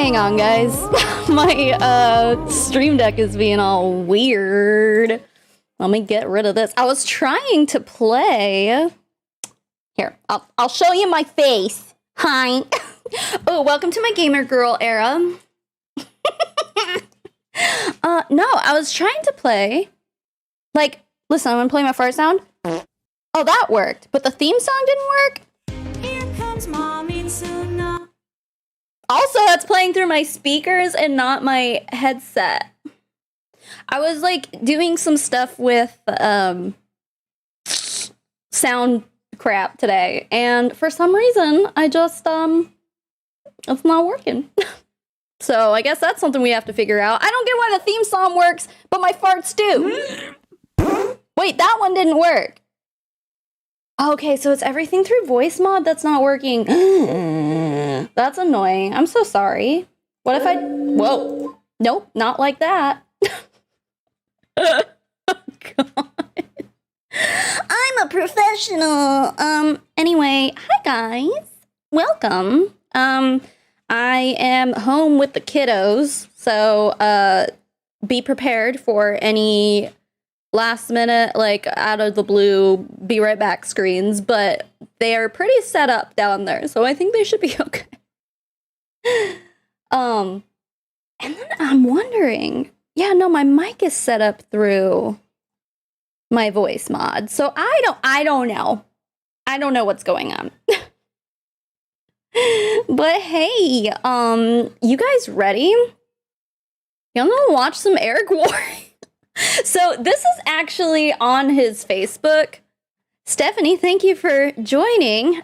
hang on, guys. My stream deck is being all weird. Let me get rid of this. I was trying to play. Here, I'll show you my face. Hi. Oh, welcome to my gamer girl era. No, I was trying to play. Like, listen, I'm gonna play my fart sound. Oh, that worked, but the theme song didn't work. Here comes mommy Suna. Also, that's playing through my speakers and not my headset. I was like doing some stuff with sound crap today, and for some reason I just it's not working. So I guess that's something we have to figure out. I don't get why the theme song works, but my farts do. Wait, that one didn't work. Okay, so it's everything through voice mod that's not working. That's annoying. I'm so sorry. What if I... Whoa. Nope, not like that. Oh, God. I'm a professional. Anyway, hi, guys. Welcome. I am home with the kiddos, so, be prepared for any last minute, like, out of the blue, be right back screens, but they are pretty set up down there, so I think they should be okay. And then I'm wondering, yeah, no, my mic is set up through my voice mod, so I don't know. I don't know what's going on. But hey, you guys ready? Y'all wanna watch some Eric Worre? So this is actually on his Facebook. Stephanie, thank you for joining.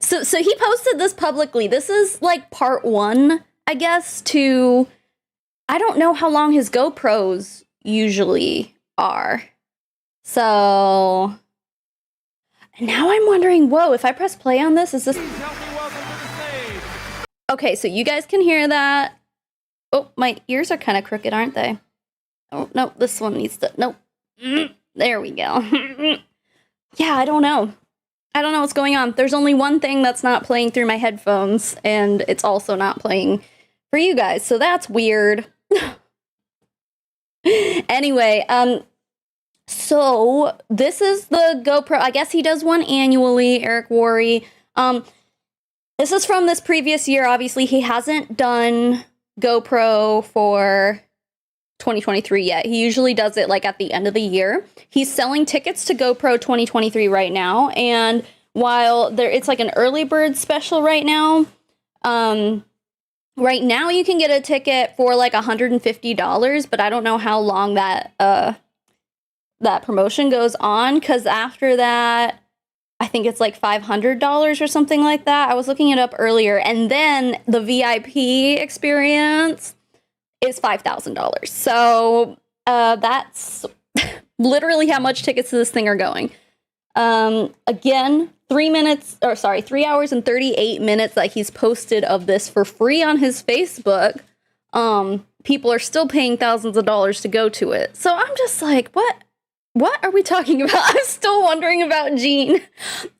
So he posted this publicly. This is like part 1, I guess, to... I don't know how long his GoPros usually are. So... Now I'm wondering, whoa, if I press play on this, is this... Okay, so you guys can hear that. Oh, my ears are kind of crooked, aren't they? Oh, no, this one needs to... Nope. There we go. Yeah, I don't know. I don't know what's going on. There's only one thing that's not playing through my headphones, and it's also not playing for you guys, so that's weird. Anyway, so this is the GoPro. I guess he does one annually, Eric Worre. This is from this previous year. Obviously, he hasn't done GoPro for 2023 yet. He usually does it like at the end of the year. He's selling tickets to GoPro 2023 right now, and while it's like an early bird special right now, right now you can get a ticket for like $150, but I don't know how long that that promotion goes on, because after that I think it's like $500 or something like that. I was looking it up earlier, and then the VIP experience is $5,000. So that's literally how much tickets to this thing are going. Again, 3 hours and 38 minutes that he's posted of this for free on his Facebook. People are still paying thousands of dollars to go to it. So I'm just like, what are we talking about? I'm still wondering about Gene.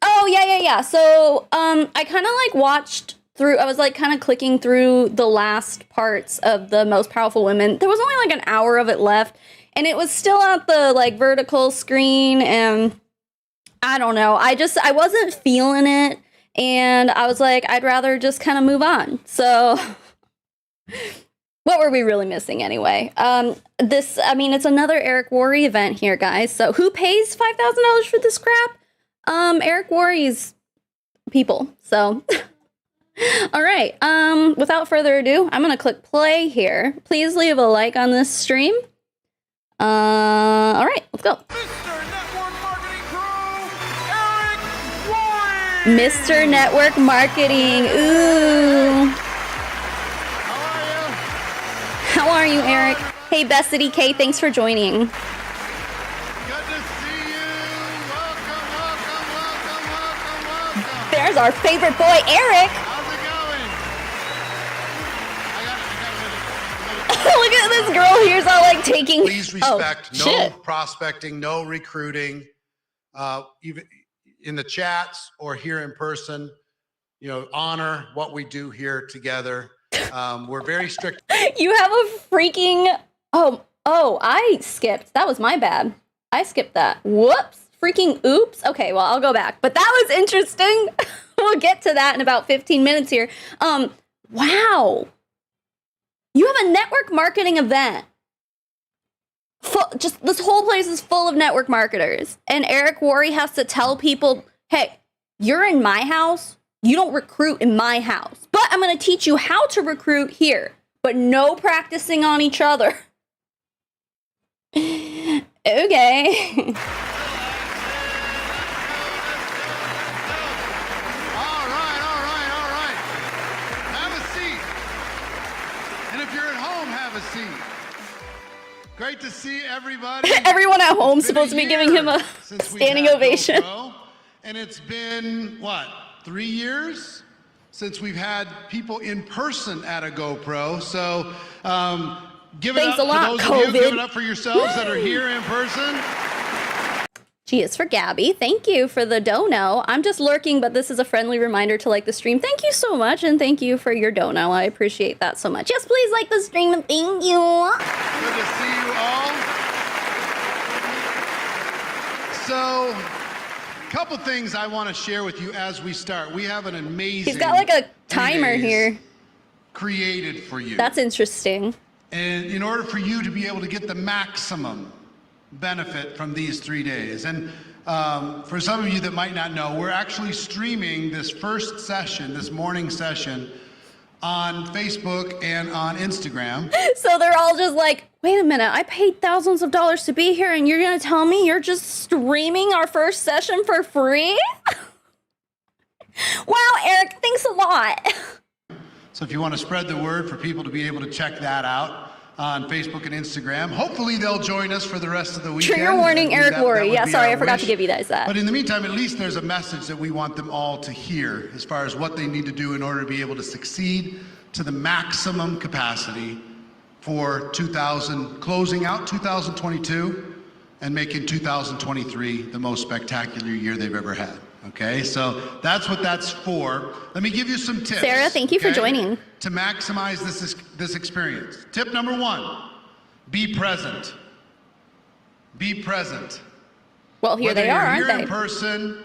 Oh, yeah. So, I kind of like watched through, I was like kind of clicking through the last parts of the Most Powerful Women. There was only like an hour of it left, and it was still at the like vertical screen, and I don't know. I wasn't feeling it, and I was like, I'd rather just kind of move on. So what were we really missing anyway? It's another Eric Worre event here, guys. So who pays $5,000 for this crap? Eric Worre's people. So, all right. Without further ado, I'm gonna click play here. Please leave a like on this stream. All right, let's go. Mr. Network Marketing. Ooh. How are you, Eric? Hey, Bessity K, thanks for joining. Good to see you. Welcome. There's our favorite boy, Eric. How's it going? Look at this girl here's all like taking. Please respect no shit. prospecting, no recruiting, even in the chats or here in person. Honor what we do here together. We're very strict. You have a freaking I skipped. That was my bad. I skipped that. Whoops. Freaking oops. Okay, well, I'll go back. But that was interesting. We'll get to that in about 15 minutes here. Wow. You have a network marketing event. Just this whole place is full of network marketers. And Eric Worre has to tell people, hey, you're in my house. You don't recruit in my house. But I'm going to teach you how to recruit here. But no practicing on each other. Okay. All right. Have a seat. And if you're at home, have a seat. Great to see everybody. Everyone at home supposed to be giving him a standing ovation. GoPro, and it's been, 3 years since we've had people in person at a GoPro. So give it Thanks up a lot, for those of you. Give COVID. it up for yourselves that are here in person. She is for Gabby. Thank you for the dono. I'm just lurking, but this is a friendly reminder to like the stream. Thank you so much, and thank you for your dono. I appreciate that so much. Yes, please like the stream, and thank you. Good to see you all. So, a couple things I want to share with you as we start. We have an amazing. He's got like a 3 timer days here. created for you. That's interesting. And in order for you to be able to get the maximum benefit from these 3 days. And for some of you that might not know, we're actually streaming this first session, this morning session, on Facebook and on Instagram. So they're all just like, wait a minute, I paid thousands of dollars to be here, and you're going to tell me you're just streaming our first session for free? Wow, Eric, thanks a lot. So if you want to spread the word for people to be able to check that out on Facebook and Instagram, hopefully they'll join us for the rest of the weekend. Trigger warning, Eric Worre. That would Yeah, be sorry, our I forgot wish. to give you guys that. But in the meantime, at least there's a message that we want them all to hear as far as what they need to do in order to be able to succeed to the maximum capacity for closing out 2022 and making 2023 the most spectacular year they've ever had. Okay, so that's what that's for. Let me give you some tips. Sarah, thank you for joining. To maximize this experience. Tip number 1, be present. Be present. Well, here Whether they are, you're aren't here they? in person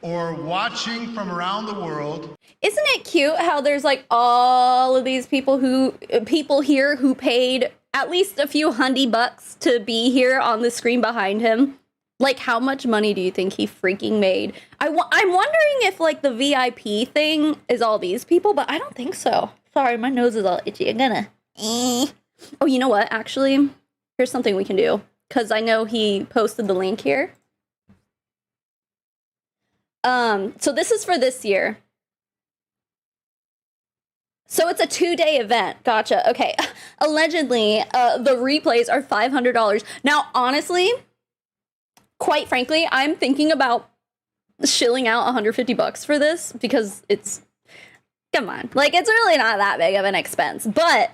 or watching from around the world. Isn't it cute how there's like all of these people here who paid at least a few $100 to be here on the screen behind him? Like, how much money do you think he freaking made? I'm wondering if, like, the VIP thing is all these people, but I don't think so. Sorry, my nose is all itchy. I'm gonna... Oh, you know what? Actually, here's something we can do. Because I know he posted the link here. So this is for this year. So it's a 2-day event. Gotcha. Okay. Allegedly, the replays are $500. Now, honestly... Quite frankly, I'm thinking about shilling out $150 for this because come on, like it's really not that big of an expense. But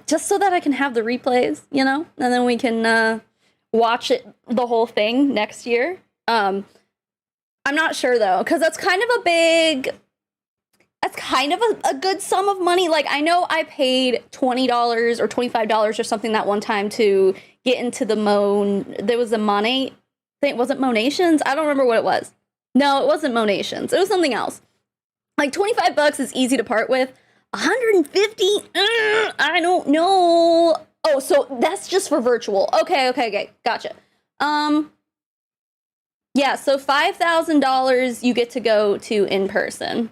just so that I can have the replays, and then we can watch it the whole thing next year. I'm not sure though, because that's kind of a good sum of money. Like I know I paid $20 or $25 or something that one time to get into there was a Monet. Was it Monations? I don't remember what it was. No, it wasn't Monations. It was something else. Like $25 is easy to part with. $150? I don't know. Oh, so that's just for virtual. Okay. Gotcha. Yeah, so $5,000 you get to go to in person.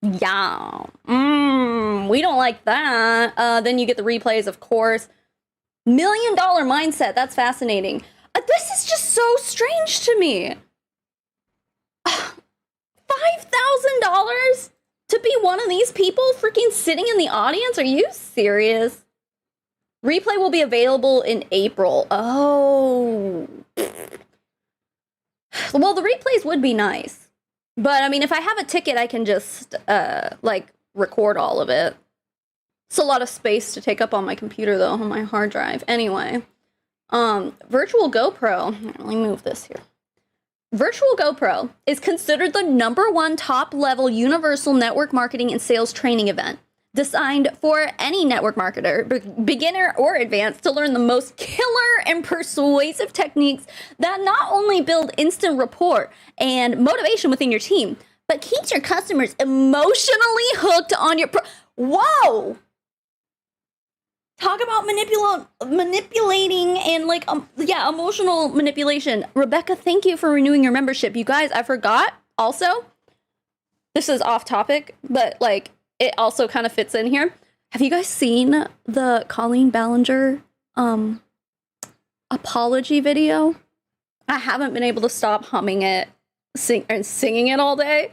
Yeah. We don't like that. Then you get the replays, of course. $1 million mindset. That's fascinating. This is just so strange to me. $5,000 to be one of these people freaking sitting in the audience? Are you serious? Replay will be available in April. Oh. Well, the replays would be nice. But, I mean, if I have a ticket, I can just, record all of it. It's a lot of space to take up on my computer, though, on my hard drive. Anyway, virtual GoPro. Let me move this here. Virtual GoPro is considered the #1 top-level universal network marketing and sales training event, designed for any network marketer, beginner or advanced, to learn the most killer and persuasive techniques that not only build instant rapport and motivation within your team, but keeps your customers emotionally hooked on your Whoa! Talk about manipulating and emotional manipulation. Rebecca, thank you for renewing your membership. You guys, I forgot also, this is off topic, but like it also kind of fits in here. Have you guys seen the Colleen Ballinger apology video? I haven't been able to stop humming it and singing it all day.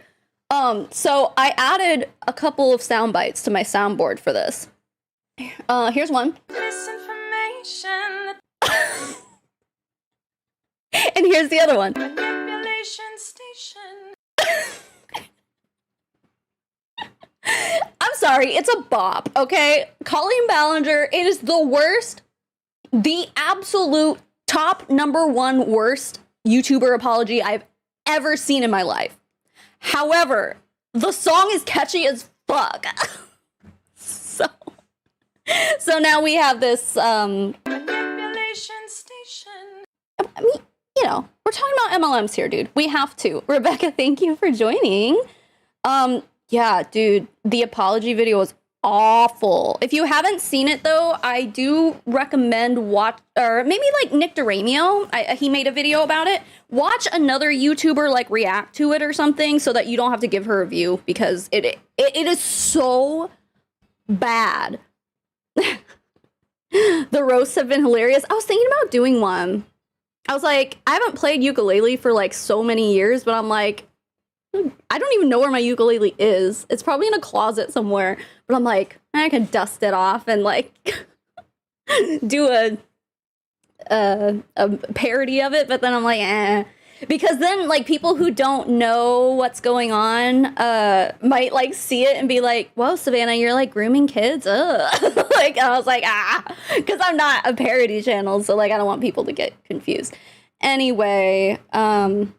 So I added a couple of sound bites to my soundboard for this. Here's one. Misinformation. And here's the other one. Manipulation station. I'm sorry, it's a bop, okay? Colleen Ballinger, it is the worst, the absolute top #1 worst YouTuber apology I've ever seen in my life. However, the song is catchy as fuck. So now we have this, Manipulation station. I mean, you know, we're talking about MLMs here, dude. We have to. Rebecca, thank you for joining. Yeah, dude, the apology video is awful. If you haven't seen it, though, I do recommend or maybe like Nick DeRamio, he made a video about it. Watch another YouTuber like react to it or something so that you don't have to give her a view, because it is so bad. The roasts have been hilarious. I was thinking about doing one. I was like, I haven't played ukulele for like so many years, but I'm like, I don't even know where my ukulele is. It's probably in a closet somewhere, but I'm like, I can dust it off and like do a parody of it. But then I'm like, because then like people who don't know what's going on might like see it and be like, whoa, Savannah, you're like grooming kids. Ugh. Like, I was like, because I'm not a parody channel, so like I don't want people to get confused. Anyway, oh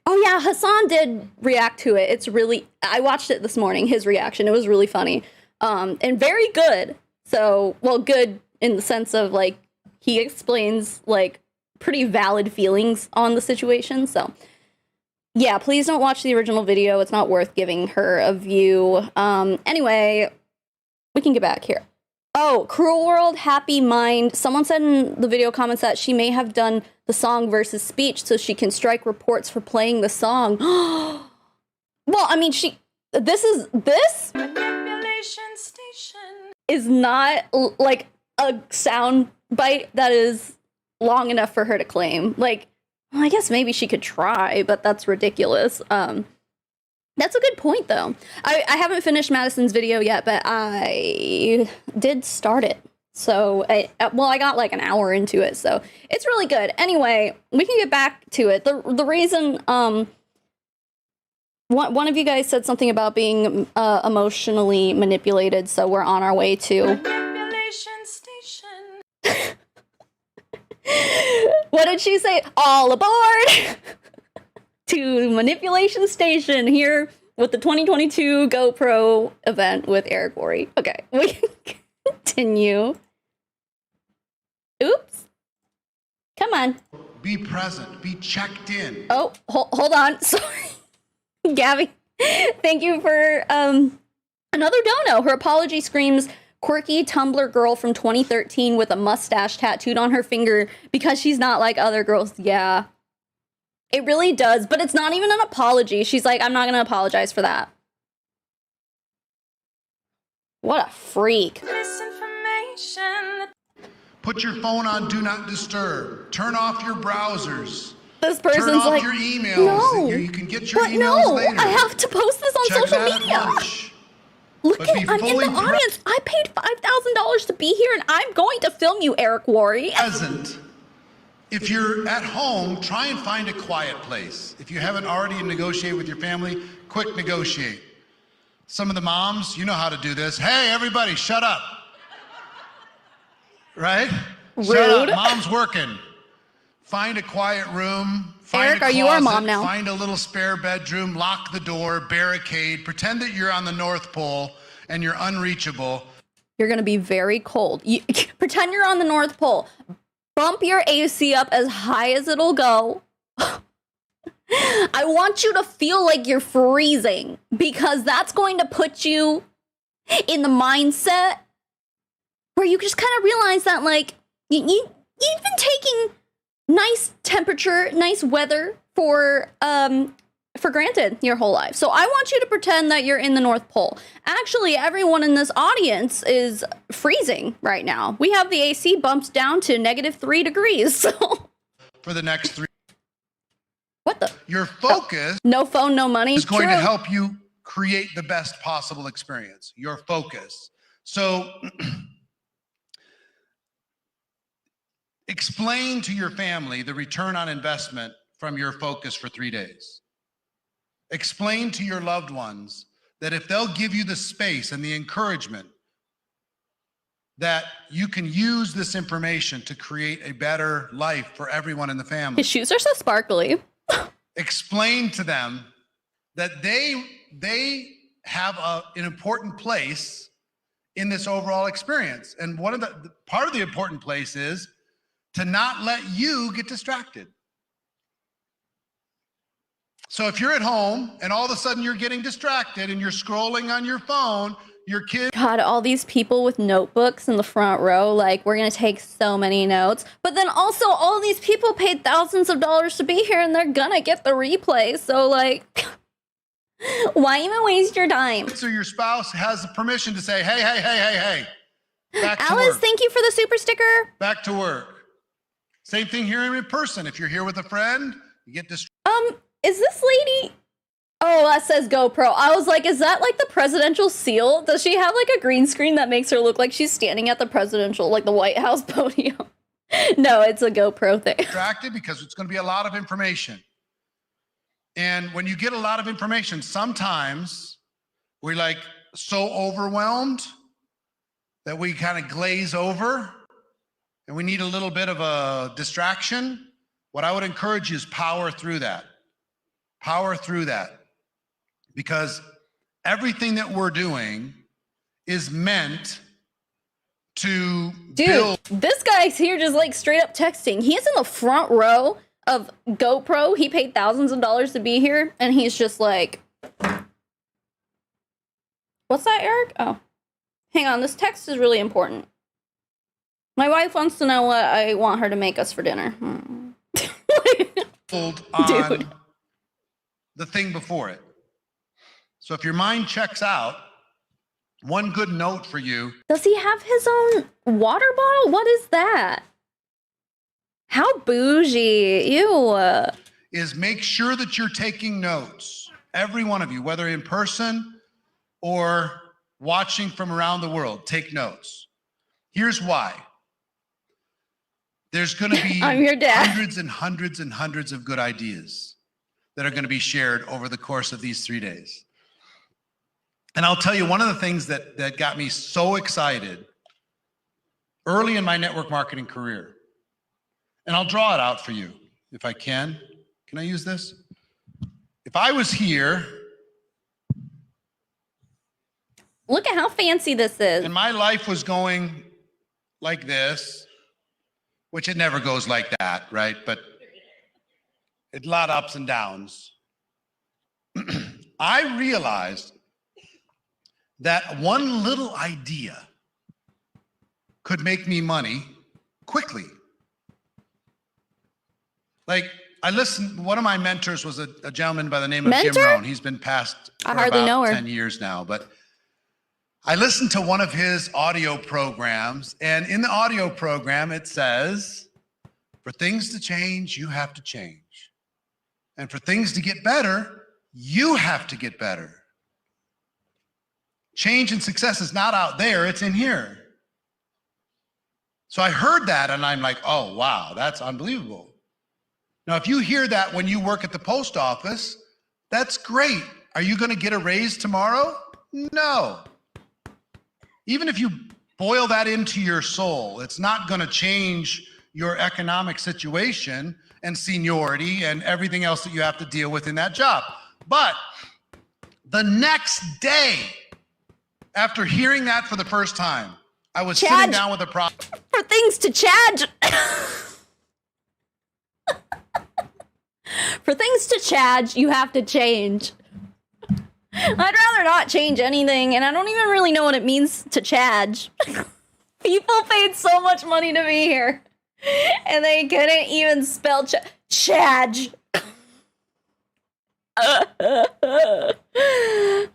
yeah, Hassan did react to it. It's really, I watched it this morning, his reaction. It was really funny and very good. So, well, good in the sense of like he explains like pretty valid feelings on the situation. So yeah, please don't watch the original video. It's not worth giving her a view. Anyway, we can get back here. Oh, Cruel World, Happy Mind. Someone said in the video comments that she may have done the song versus speech so she can strike reports for playing the song. Well, I mean, this Manipulation station. is not like a sound bite that is long enough for her to claim. Like, well, I guess maybe she could try, but that's ridiculous. That's a good point, though. I haven't finished Madison's video yet, but I did start it. So, I got like an hour into it, so it's really good. Anyway, we can get back to it. The reason, one of you guys said something about being emotionally manipulated, so we're on our way to... Manipulation station. What did she say? All aboard! To Manipulation Station here with the 2022 GoPro event with Eric Worre. Okay, we can continue. Oops. Come on. Be present. Be checked in. Oh, hold on. Sorry. Gabby, thank you for another dono. Her apology screams quirky Tumblr girl from 2013 with a mustache tattooed on her finger because she's not like other girls. Yeah. It really does, but it's not even an apology. She's like, I'm not going to apologize for that. What a freak. Misinformation. Put your phone on Do Not Disturb. Turn off your browsers. This person's Turn off like, your emails. no, You can get your but emails no, later. I have to post this on Check social that media. at lunch. Look But at, be I'm in fully the audience. I paid $5,000 to be here, and I'm going to film you, Eric Worre. Present. If you're at home, try and find a quiet place. If you haven't already negotiated with your family, quick negotiate. Some of the moms, you know how to do this. Hey, everybody, shut up. Right? Rude. Shut up, mom's working. Find a quiet room. Eric, are you our mom now? Find a little spare bedroom. Eric, are you our mom now? Find a little spare bedroom. Lock the door. Barricade. Pretend that you're on the North Pole and you're unreachable. You're going to be very cold. Pretend you're on the North Pole. Bump your AC up as high as it'll go. I want you to feel like you're freezing because that's going to put you in the mindset where you just kind of realize that, like, you've been taking nice temperature, nice weather for granted your whole life. So I want you to pretend that you're in the North Pole. Actually, everyone in this audience is freezing right now. We have the AC bumped down to -3 degrees. So For the next 3. what the? Your focus No phone, no money. is going to True. help you create the best possible experience. Your focus. So explain to your family the return on investment from your focus for 3 days. Explain to your loved ones that if they'll give you the space and the encouragement that you can use this information to create a better life for everyone in the family. His shoes are so sparkly. Explain to them that they have an important place in this overall experience. And one of the part of the important place is to not let you get distracted. So if you're at home and all of a sudden you're getting distracted and you're scrolling on your phone, your kid. God, all these people with notebooks in the front row, like, we're going to take so many notes. But then also, all these people paid thousands of dollars to be here, and they're going to get the replay. So, like, why even waste your time? So your spouse has the permission to say, hey. Back to Alice, work. thank you for the super sticker. Back to work. Same thing here in person. If you're here with a friend, you get distracted. Is this lady... Oh, that says GoPro. I was like, is that like the presidential seal? Does she have like a green screen that makes her look like she's standing at the presidential, like the White House podium? No, it's a GoPro thing. Distracted because it's going to be a lot of information. And when you get a lot of information, sometimes we're like so overwhelmed that we kind of glaze over and we need a little bit of a distraction. What I would encourage you is power through that. Power through that. Because everything that we're doing is meant to build. This guy's here just like straight up texting. He's in the front row of GoPro. He paid thousands of dollars to be here, and he's just like, what's that, Eric? Oh, hang on. This text is really important. My wife wants to know what I want her to make us for dinner. on Dude. the thing before it. So if your mind checks out, one good note for you. Does he have his own water bottle? What is that? How bougie. Ew. Is make sure that you're taking notes. Every one of you, whether in person or watching from around the world, take notes. Here's why. There's going to be I'm your dad. hundreds and hundreds and hundreds of good ideas that are going to be shared over the course of these 3 days. And I'll tell you, one of the things that got me so excited early in my network marketing career, and I'll draw it out for you if I can. Can I use this? If I was here, Look at how fancy this is. and my life was going like this, which it never goes like that, right? But it's a lot of ups and downs. I realized that one little idea could make me money quickly. Like, I listened, one of my mentors was a gentleman by the name of Jim Mentor? Rohn. He's been passed for I hardly about know her. 10 years now, but I listened to one of his audio programs, and in the audio program, it says, for things to change, you have to change. And for things to get better, you have to get better. Change and success is not out there, it's in here. So I heard that and I'm like, oh, wow, that's unbelievable. Now, if you hear that when you work at the post office, that's great. Are you going to get a raise tomorrow? No. Even if you boil that into your soul, it's not going to change your economic situation and seniority and everything else that you have to deal with in that job. But the next day, after hearing that for the first time, I was sitting down with a problem. For things to change. For things to change, you have to change. I'd rather not change anything, and I don't even really know what it means to change. People paid so much money to be here, and they couldn't even spell change.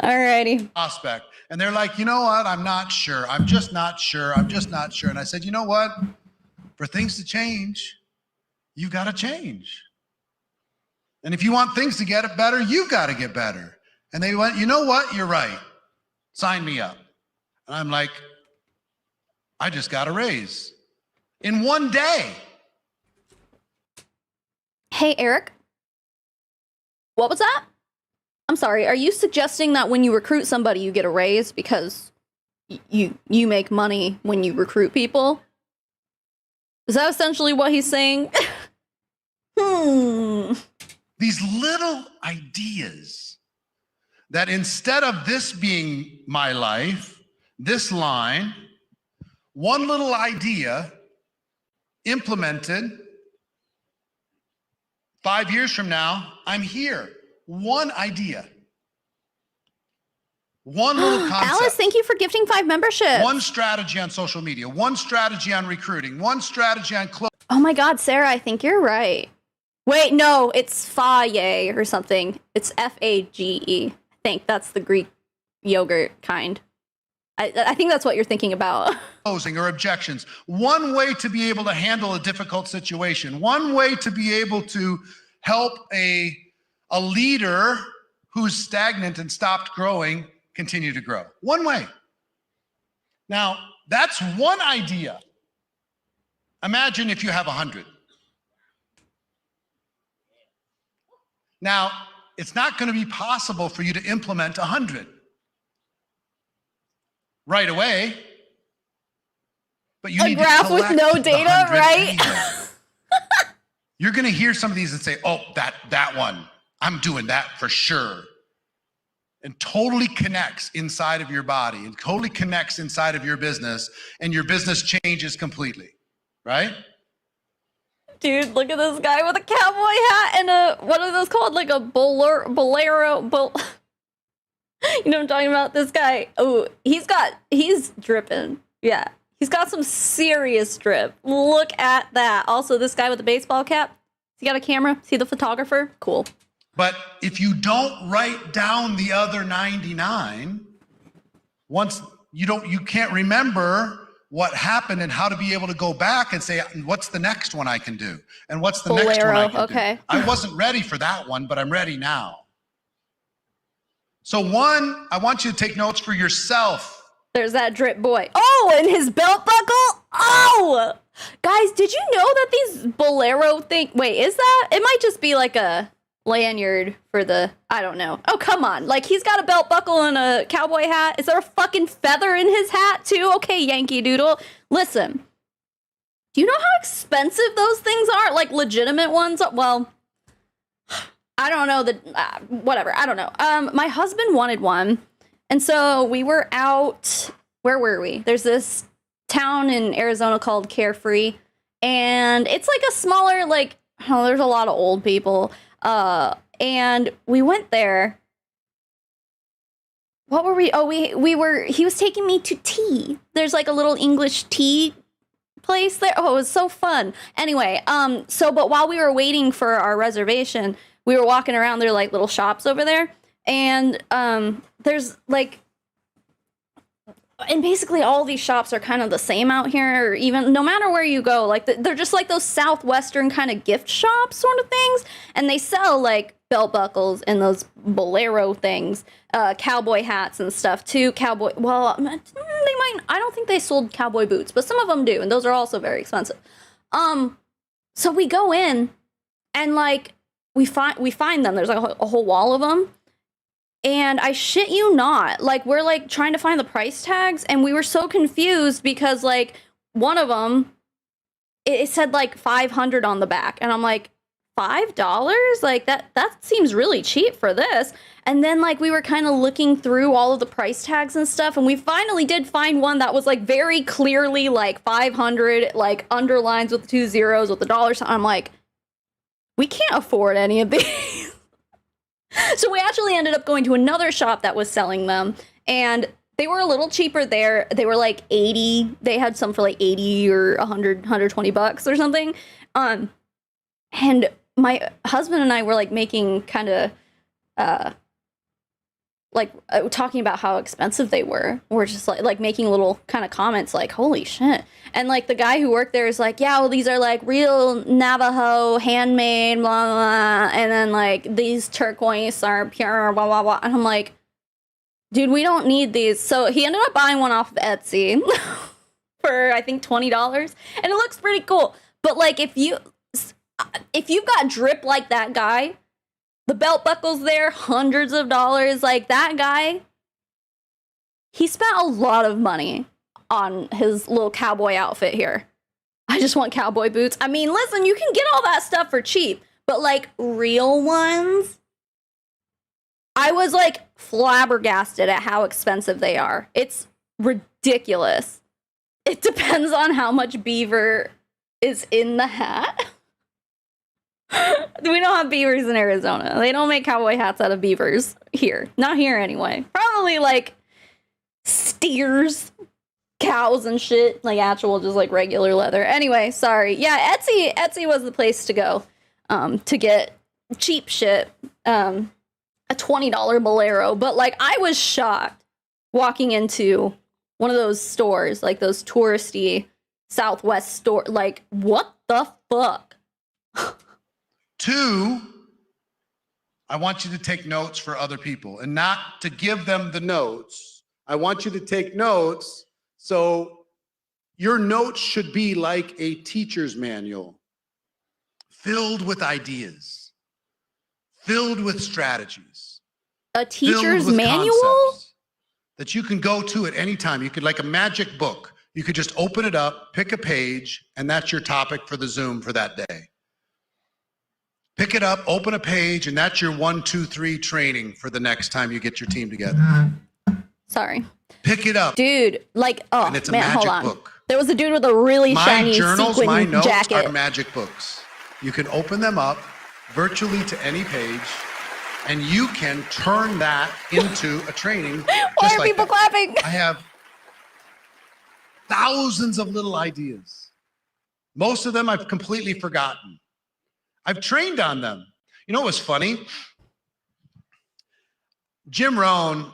Alrighty. Prospect. And they're like, you know what? I'm not sure. I'm just not sure. I'm just not sure. And I said, you know what? For things to change, you've got to change. And if you want things to get better, you've got to get better. And they went, you know what? You're right. Sign me up. And I'm like, I just got a raise in one day. Hey, Eric. What was that? I'm sorry. Are you suggesting that when you recruit somebody, you get a raise because you make money when you recruit people? Is that essentially what he's saying? These little ideas that instead of this being my life, this line, one little idea implemented, 5 years from now, I'm here. One idea. One little concept. Alice, thank you for gifting 5 memberships. One strategy on social media. One strategy on recruiting. One strategy on clothes. Oh my God, Sarah, I think you're right. Wait, no, it's Faye or something. It's Fage. I think that's the Greek yogurt kind. I think that's what you're thinking about. Closing or objections. One way to be able to handle a difficult situation. One way to be able to help a leader who's stagnant and stopped growing continue to grow. One way. Now, that's one idea. Imagine if you have 100. Now, it's not going to be possible for you to implement 100 right away, but you need to collect a graph with no data, right? You're going to hear some of these and say, oh, that one, I'm doing that for sure. And totally connects inside of your body and totally connects inside of your business, and your business changes completely, right? Dude, look at this guy with a cowboy hat and a, what are those called? Like a bolero. You know what I'm talking about? This guy, oh, he's dripping. Yeah, he's got some serious drip. Look at that. Also, this guy with the baseball cap, he got a camera? See the photographer? Cool. But if you don't write down the other 99, once you can't remember what happened and how to be able to go back and say, what's the next one I can do? And what's the next one I can do? I wasn't ready for that one, but I'm ready now. So one, I want you to take notes for yourself. There's that drip boy. Oh, and his belt buckle. Oh, guys, did you know that these bolero thing? Wait, is that? It might just be like a lanyard for the, I don't know. Oh, come on. Like, he's got a belt buckle and a cowboy hat. Is there a fucking feather in his hat too? Okay, Yankee Doodle. Listen, do you know how expensive those things are? Like, legitimate ones? Well, I don't know. Whatever. I don't know. My husband wanted one. And so we were out, where were we? There's this town in Arizona called Carefree. And it's like a smaller, like, oh, there's a lot of old people. And we went there. What were we? Oh, he was taking me to tea. There's like a little English tea place there. Oh, it was so fun. Anyway, but while we were waiting for our reservation, we were walking around. There are like little shops over there. And, there's like, and basically all these shops are kind of the same out here, or even no matter where you go, like they're just like those Southwestern kind of gift shops sort of things. And they sell like belt buckles and those bolero things, cowboy hats and stuff too. Well, they might, I don't think they sold cowboy boots, but some of them do. And those are also very expensive. So we go in and like, we find them. There's like a whole wall of them. And I shit you not, like, we're, like, trying to find the price tags, and we were so confused because, like, one of them it said like 500 on the back, and I'm like, $5? Like that seems really cheap for this. And then like we were kind of looking through all of the price tags and stuff, and we finally did find one that was like very clearly like 500, like underlines with 2 zeros with the dollar sign. I'm like, we can't afford any of these. So we actually ended up going to another shop that was selling them, and they were a little cheaper there. They were like 80. They had some for like 80 or 100, 120 bucks or something. And my husband and I were like making kind of talking about how expensive they were. We're just like making little kind of comments like, holy shit. And like the guy who worked there is like, yeah, well, these are like real Navajo handmade, blah, blah, blah. And then like these turquoise are pure, blah, blah, blah. And I'm like, dude, we don't need these. So he ended up buying one off of Etsy for I think $20. And it looks pretty cool. But like if you've got drip like that guy, the belt buckles there, hundreds of dollars, like that guy, he spent a lot of money on his little cowboy outfit here. I just want cowboy boots. I mean, listen, you can get all that stuff for cheap, but like real ones, I was like flabbergasted at how expensive they are. It's ridiculous. It depends on how much beaver is in the hat. We don't have beavers in Arizona. They don't make cowboy hats out of beavers here. Not here anyway. Probably like steers, cows and shit. Like actual just like regular leather. Anyway, sorry. Yeah, Etsy was the place to go to get cheap shit. A $20 bolero. But like I was shocked walking into one of those stores, like those touristy Southwest store. Like, what the fuck? 2, I want you to take notes for other people and not to give them the notes. I want you to take notes. So your notes should be like a teacher's manual, filled with ideas, filled with strategies. A teacher's manual? That you can go to at any time. You could, like a magic book, you could just open it up, pick a page, and that's your topic for the Zoom for that day. Pick it up, open a page, and that's your 1, 2, 3 training for the next time you get your team together. Sorry. Pick it up. Dude, like, oh, and it's a man, magic hold on. book. There was a dude with a really shiny sequin my notes jacket. are magic books. You can open them up virtually to any page, and you can turn that into a training. Why are people clapping? I have thousands of little ideas. Most of them I've completely forgotten. I've trained on them. You know what was funny? Jim Rohn,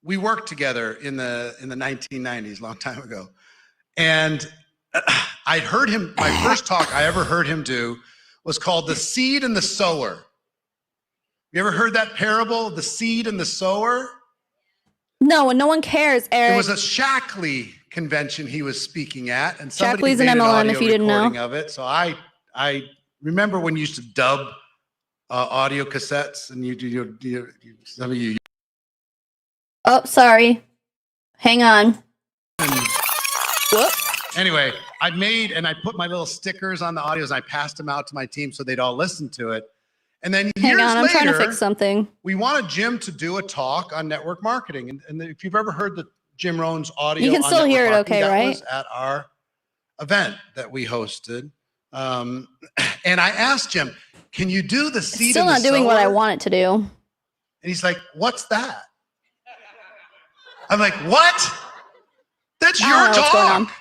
we worked together in the 1990s, a long time ago. And I'd heard him, my first talk I ever heard him do was called The Seed and the Sower. You ever heard that parable, the seed and the sower? No, and no one cares, Eric. It was a Shackley convention he was speaking at, and somebody Shackley's made an MLM, audio if you didn't know. recording of it. So I remember when you used to dub audio cassettes, and you some of you. Oh, sorry. Hang on. Whoop. Anyway, I made and I put my little stickers on the audios. I passed them out to my team so they'd all listen to it. And then Hang on, I'm later, trying to fix something. We wanted Jim to do a talk on network marketing. And if you've ever heard the Jim Rohn's audio, you can on still network hear it, marketing, okay, that right? was at our event that we hosted. And I asked Jim, "Can you do the seed?" Still not doing what I want it to do. And he's like, "What's that?" I'm like, "What? That's your talk."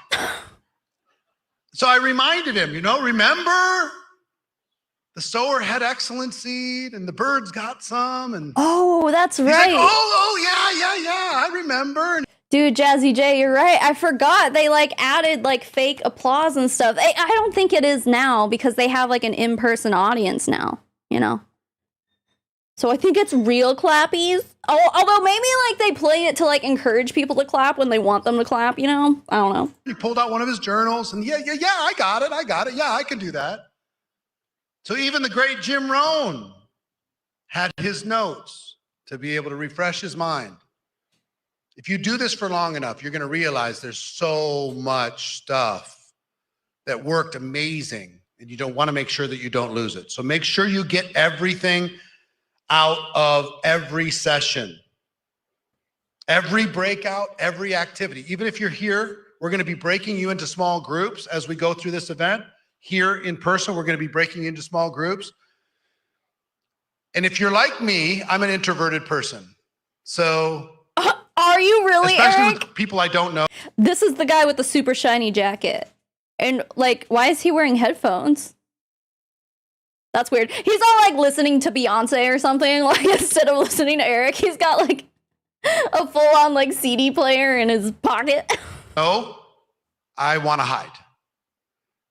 So I reminded him, remember? The sower had excellent seed, and the birds got some. And oh, that's he's right. Like, yeah, I remember. Dude, Jazzy J, you're right. I forgot they added fake applause and stuff. I don't think it is now because they have an in-person audience now, So I think it's real clappies. Oh, although maybe they play it to encourage people to clap when they want them to clap, I don't know. He pulled out one of his journals and yeah, I got it. Yeah, I can do that. So even the great Jim Rohn had his notes to be able to refresh his mind. If you do this for long enough, you're going to realize there's so much stuff that worked amazing, and you don't want to make sure that you don't lose it. So make sure you get everything out of every session, every breakout, every activity. Even if you're here, we're going to be breaking you into small groups as we go through this event. Here in person, we're going to be breaking you into small groups. And if you're like me, I'm an introverted person. So are you really, especially Eric? with people I don't know. This is the guy with the super shiny jacket. And like, why is he wearing headphones? That's weird. He's all like listening to Beyonce or something. Like instead of listening to Eric, he's got like a full on like CD player in his pocket. No, I want to hide.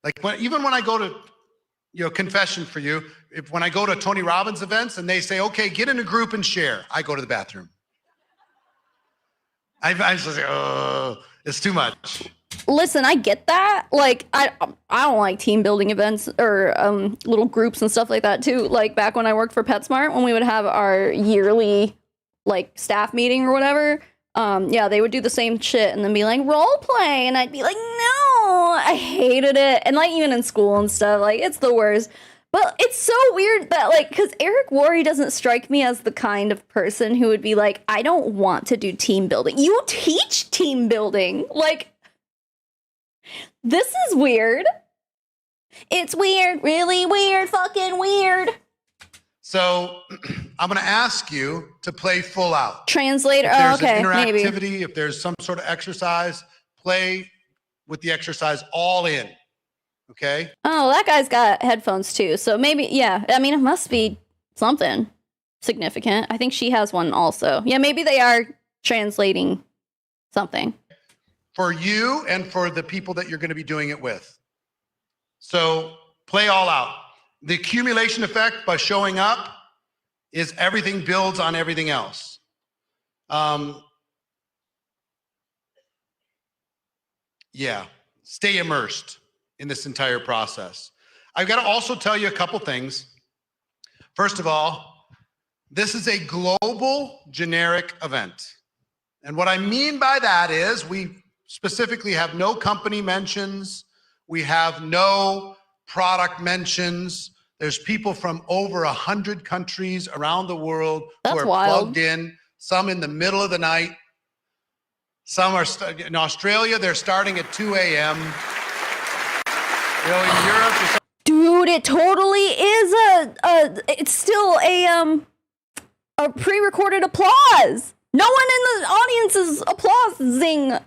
Like even when I go to, confession for you, when I go to Tony Robbins events and they say, okay, get in a group and share, I go to the bathroom. I just say, oh, it's too much. Listen, I get that. Like, I don't like team building events or little groups and stuff like that too. Like back when I worked for PetSmart, when we would have our yearly like staff meeting or whatever, yeah, they would do the same shit and then be like role play, and I'd be like, no, I hated it. And like even in school and stuff, like it's the worst. But it's so weird that like, because Eric Worre doesn't strike me as the kind of person who would be like, I don't want to do team building. You teach team building, like. This is weird. It's weird, really weird, fucking weird. So I'm going to ask you to play full out. Translator. If there's okay, an interactivity, maybe. if there's some sort of exercise, play with the exercise all in. Okay? Oh, that guy's got headphones too. So maybe, yeah. I mean, it must be something significant. I think she has one also. Yeah, maybe they are translating something. For you and for the people that you're going to be doing it with. So play all out. The accumulation effect by showing up is everything builds on everything else. Yeah, stay immersed in this entire process. I've got to also tell you a couple things. First of all, this is a global generic event. And what I mean by that is we specifically have no company mentions. We have no product mentions. There's people from over 100 countries around the world who are plugged in, some in the middle of the night. Some are in Australia, they're starting at 2 a.m. In Europe. Dude, it totally is it's still a pre-recorded applause. No one in the audience is applauding.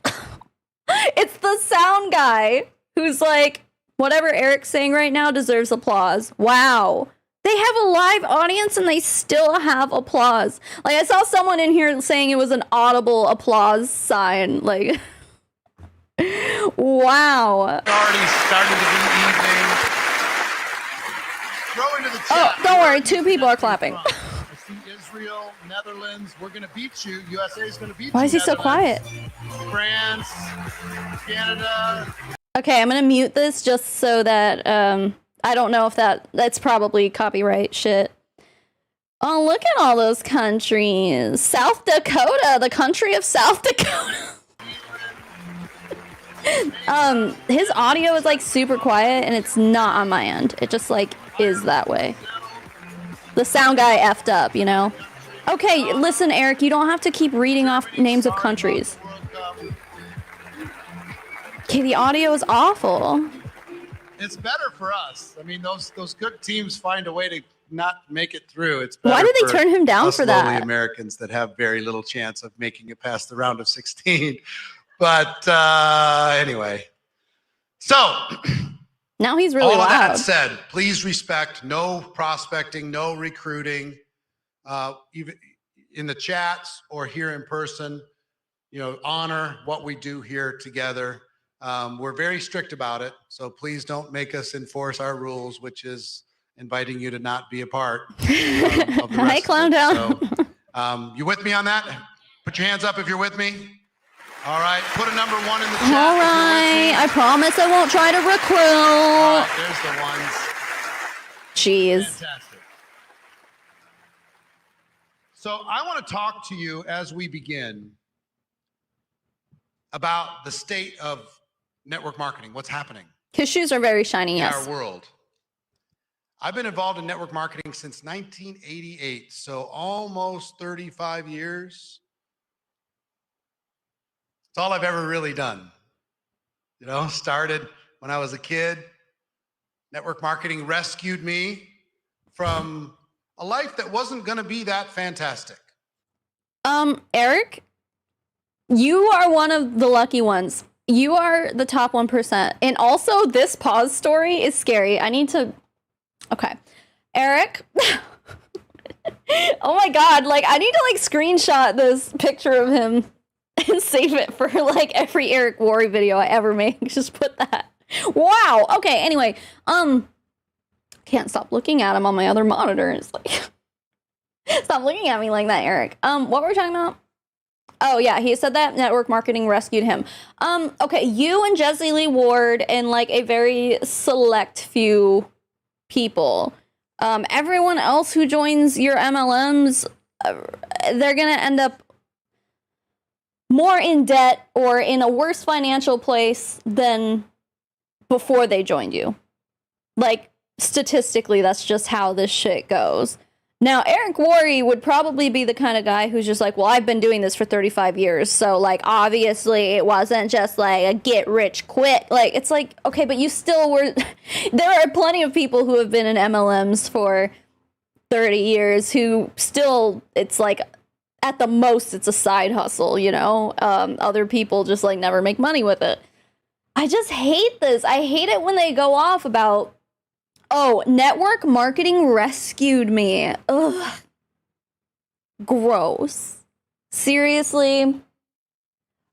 It's the sound guy who's like, whatever Eric's saying right now deserves applause. Wow. They have a live audience and they still have applause. Like, I saw someone in here saying it was an audible applause sign. Like, wow. Already starting to be evening. Throw into the chat. Oh, don't worry. 2 people are clapping. Israel, Netherlands, we're going to beat you. USA is going to beat you. Why is he so quiet? France, Canada. Okay, I'm going to mute this just so that I don't know if that's probably copyright shit. Oh, look at all those countries. South Dakota, the country of South Dakota. His audio is like super quiet and it's not on my end. It just like is that way. The sound guy effed up, you know? Okay, listen, Eric, you don't have to keep reading off names of countries. Okay, the audio is awful. It's better for us. I mean, those good teams find a way to not make it through. It's better. Why did they turn him down for that? Lowly Americans that have very little chance of making it past the round of 16. But anyway, so now he's really all loud. That said, please respect no prospecting, no recruiting, even in the chats or here in person. Honor what we do here together. We're very strict about it, so please don't make us enforce our rules, which is inviting you to not be a part of the rest Hi, Clown Down. So, you with me on that? Put your hands up if you're with me. All right, put a number 1 in the chat. All right, I promise I won't try to recruit. All right, there's the ones. Jeez. Fantastic. So I want to talk to you as we begin about the state of network marketing. What's happening? His shoes are very shiny, in yes. our world. I've been involved in network marketing since 1988, so almost 35 years. It's all I've ever really done. You know, started when I was a kid. Network marketing rescued me from a life that wasn't going to be that fantastic. Eric, you are one of the lucky ones. You are the top 1%. And also, this pause story is scary. I need to... Okay. Eric... Oh my god, like, I need to, like, screenshot this picture of him and save it for, like, every Eric Worre video I ever make. Just put that. Wow! Okay, anyway, can't stop looking at him on my other monitor. It's like... Stop looking at me like that, Eric. What were we talking about? Oh, yeah, he said that network marketing rescued him. Okay, you and Jessie Lee Ward and, like, a very select few people. Everyone else who joins your MLMs, they're gonna end up more in debt or in a worse financial place than before they joined you. Like, statistically, that's just how this shit goes. Now, Eric Worre would probably be the kind of guy who's just like, well, I've been doing this for 35 years, so, like, obviously it wasn't just, like, a get-rich-quick. Like, it's like, okay, but you still were... There are plenty of people who have been in MLMs for 30 years who still, it's like, at the most, it's a side hustle, you know? Other people just, like, never make money with it. I just hate this. I hate it when they go off about... Oh, network marketing rescued me. Ugh. Gross. Seriously?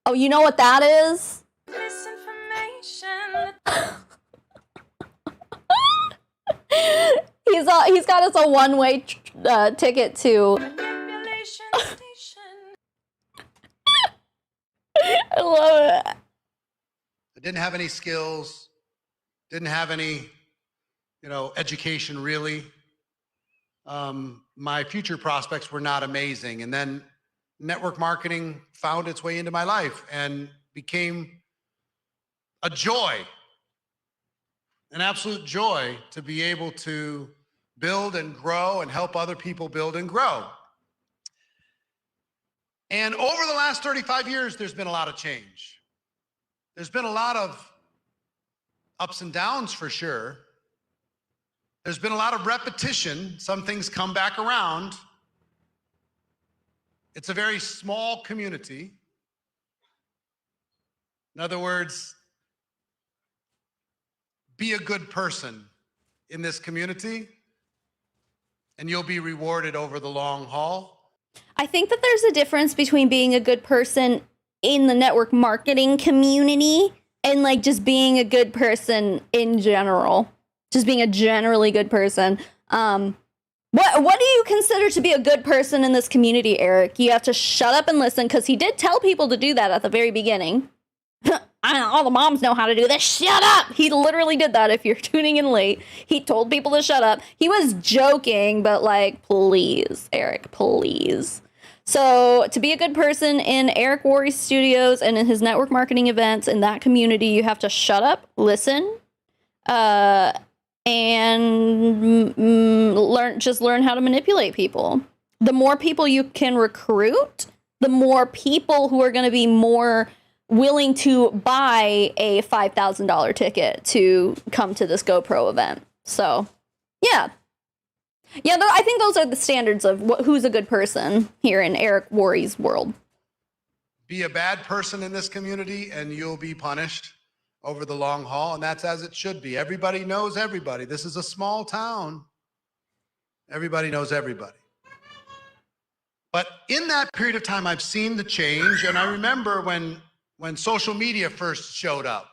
Oh, you know what that is? Misinformation. He's got us a one-way ticket to... Manipulation station. I love it. I didn't have any skills. Didn't have any... education really. My future prospects were not amazing. And then network marketing found its way into my life and became a joy, an absolute joy to be able to build and grow and help other people build and grow. And over the last 35 years, there's been a lot of change. There's been a lot of ups and downs for sure. There's been a lot of repetition. Some things come back around. It's a very small community. In other words, be a good person in this community, and you'll be rewarded over the long haul. I think that there's a difference between being a good person in the network marketing community and, like, just being a good person in general. Just being a generally good person. What do you consider to be a good person in this community, Eric? You have to shut up and listen, because he did tell people to do that at the very beginning. I mean, all the moms know how to do this. Shut up! He literally did that if you're tuning in late. He told people to shut up. He was joking, but, like, please, Eric, please. So to be a good person in Eric Worre's studios and in his network marketing events in that community, you have to shut up, listen, and learn how to manipulate people. The more people you can recruit, the more people who are going to be more willing to buy a $5,000 ticket to come to this GoPro event. So, yeah. Yeah, I think those are the standards of who's a good person here in Eric Worre's world. Be a bad person in this community and you'll be punished over the long haul, and that's as it should be. Everybody knows everybody. This is a small town. Everybody knows everybody. But in that period of time, I've seen the change, and I remember when social media first showed up.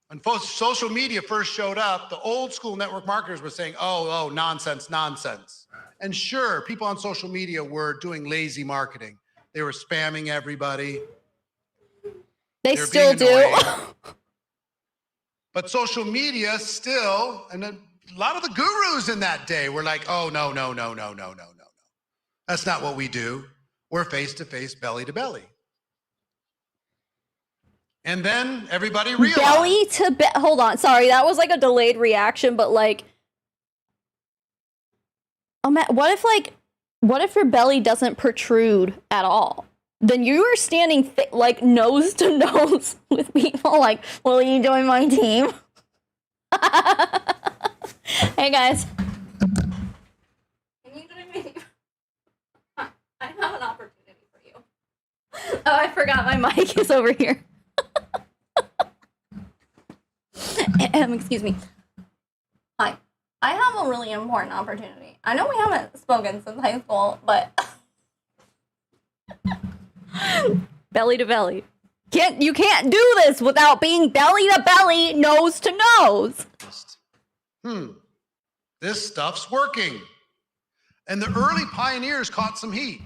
When social media first showed up, the old school network marketers were saying, oh, nonsense, nonsense. And sure, people on social media were doing lazy marketing. They were spamming everybody. They still do. But social media still, and a lot of the gurus in that day were like, oh, no. That's not what we do. We're face-to-face, belly-to-belly. And then everybody realized. Belly to hold on, sorry, that was like a delayed reaction, but like, what if your belly doesn't protrude at all? Then you are standing like nose to nose with people like, will you join my team? Hey guys. Can you join me? I have an opportunity for you. Oh, I forgot my mic is over here. Excuse me. Hi. I have a really important opportunity. I know we haven't spoken since high school, but belly to belly. You can't do this without being belly to belly, nose to nose. This stuff's working. And the early pioneers caught some heat.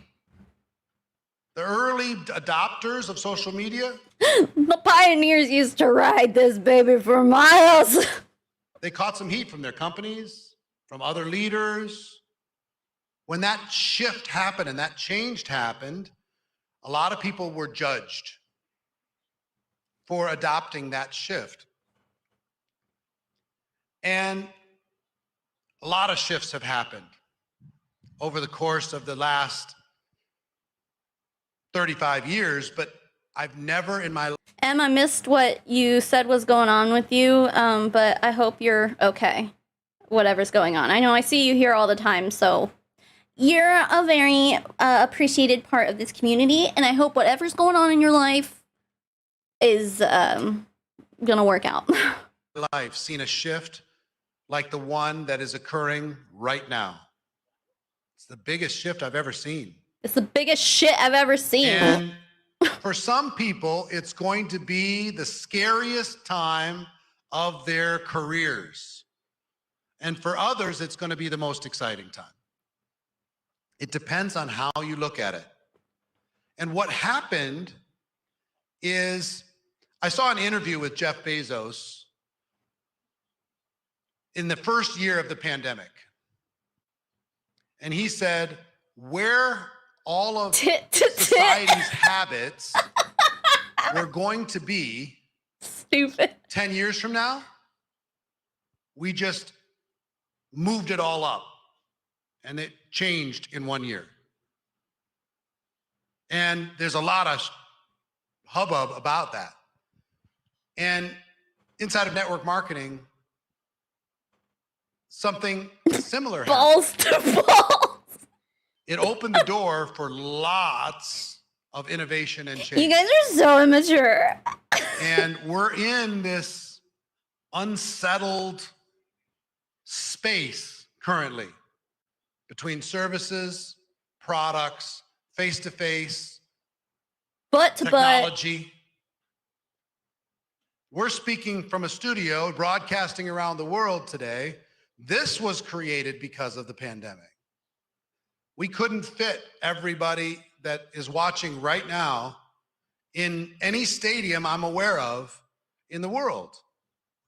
The early adopters of social media. The pioneers used to ride this baby for miles. They caught some heat from their companies, from other leaders. When that shift happened and that change happened, a lot of people were judged for adopting that shift. And a lot of shifts have happened over the course of the last 35 years, but I've never in my life. Em, I missed what you said was going on with you, but I hope you're okay, whatever's going on. I know I see you here all the time, so you're a very appreciated part of this community, and I hope whatever's going on in your life is gonna work out. Life seen a shift like the one that is occurring right now. It's the biggest shift I've ever seen. It's the biggest shit I've ever seen. And for some people, it's going to be the scariest time of their careers. And for others, it's going to be the most exciting time. It depends on how you look at it. And what happened is, I saw an interview with Jeff Bezos in the first year of the pandemic. And he said, where all of society's habits were going to be Stupid. 10 years from now, we just moved it all up and it changed in 1 year. And there's a lot of hubbub about that. And inside of network marketing, something similar happened. Balls to balls. It opened the door for lots of innovation and change. You guys are so immature. And we're in this unsettled space currently between services, products, face-to-face, Butt to butt. technology. We're speaking from a studio, broadcasting around the world today. This was created because of the pandemic. We couldn't fit everybody that is watching right now in any stadium I'm aware of in the world.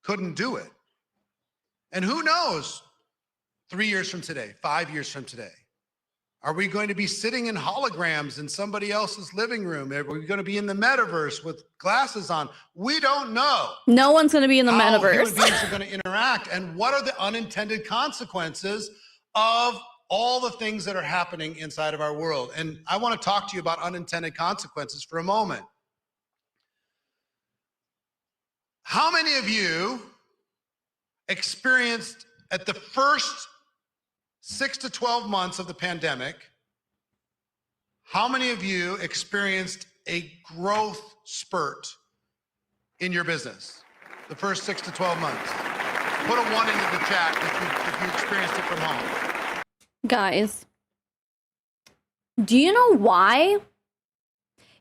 Couldn't do it. And who knows, 3 years from today, 5 years from today, are we going to be sitting in holograms in somebody else's living room? Are we going to be in the metaverse with glasses on? We don't know. No one's going to be in the How metaverse. human beings are going to interact, and what are the unintended consequences of all the things that are happening inside of our world. And I want to talk to you about unintended consequences for a moment. How many of you experienced at the first 6 to 12 months of the pandemic, how many of you experienced a growth spurt in your business? The first 6 to 12 months. Put a 1 into the chat if you experienced it from home. Guys, do you know why?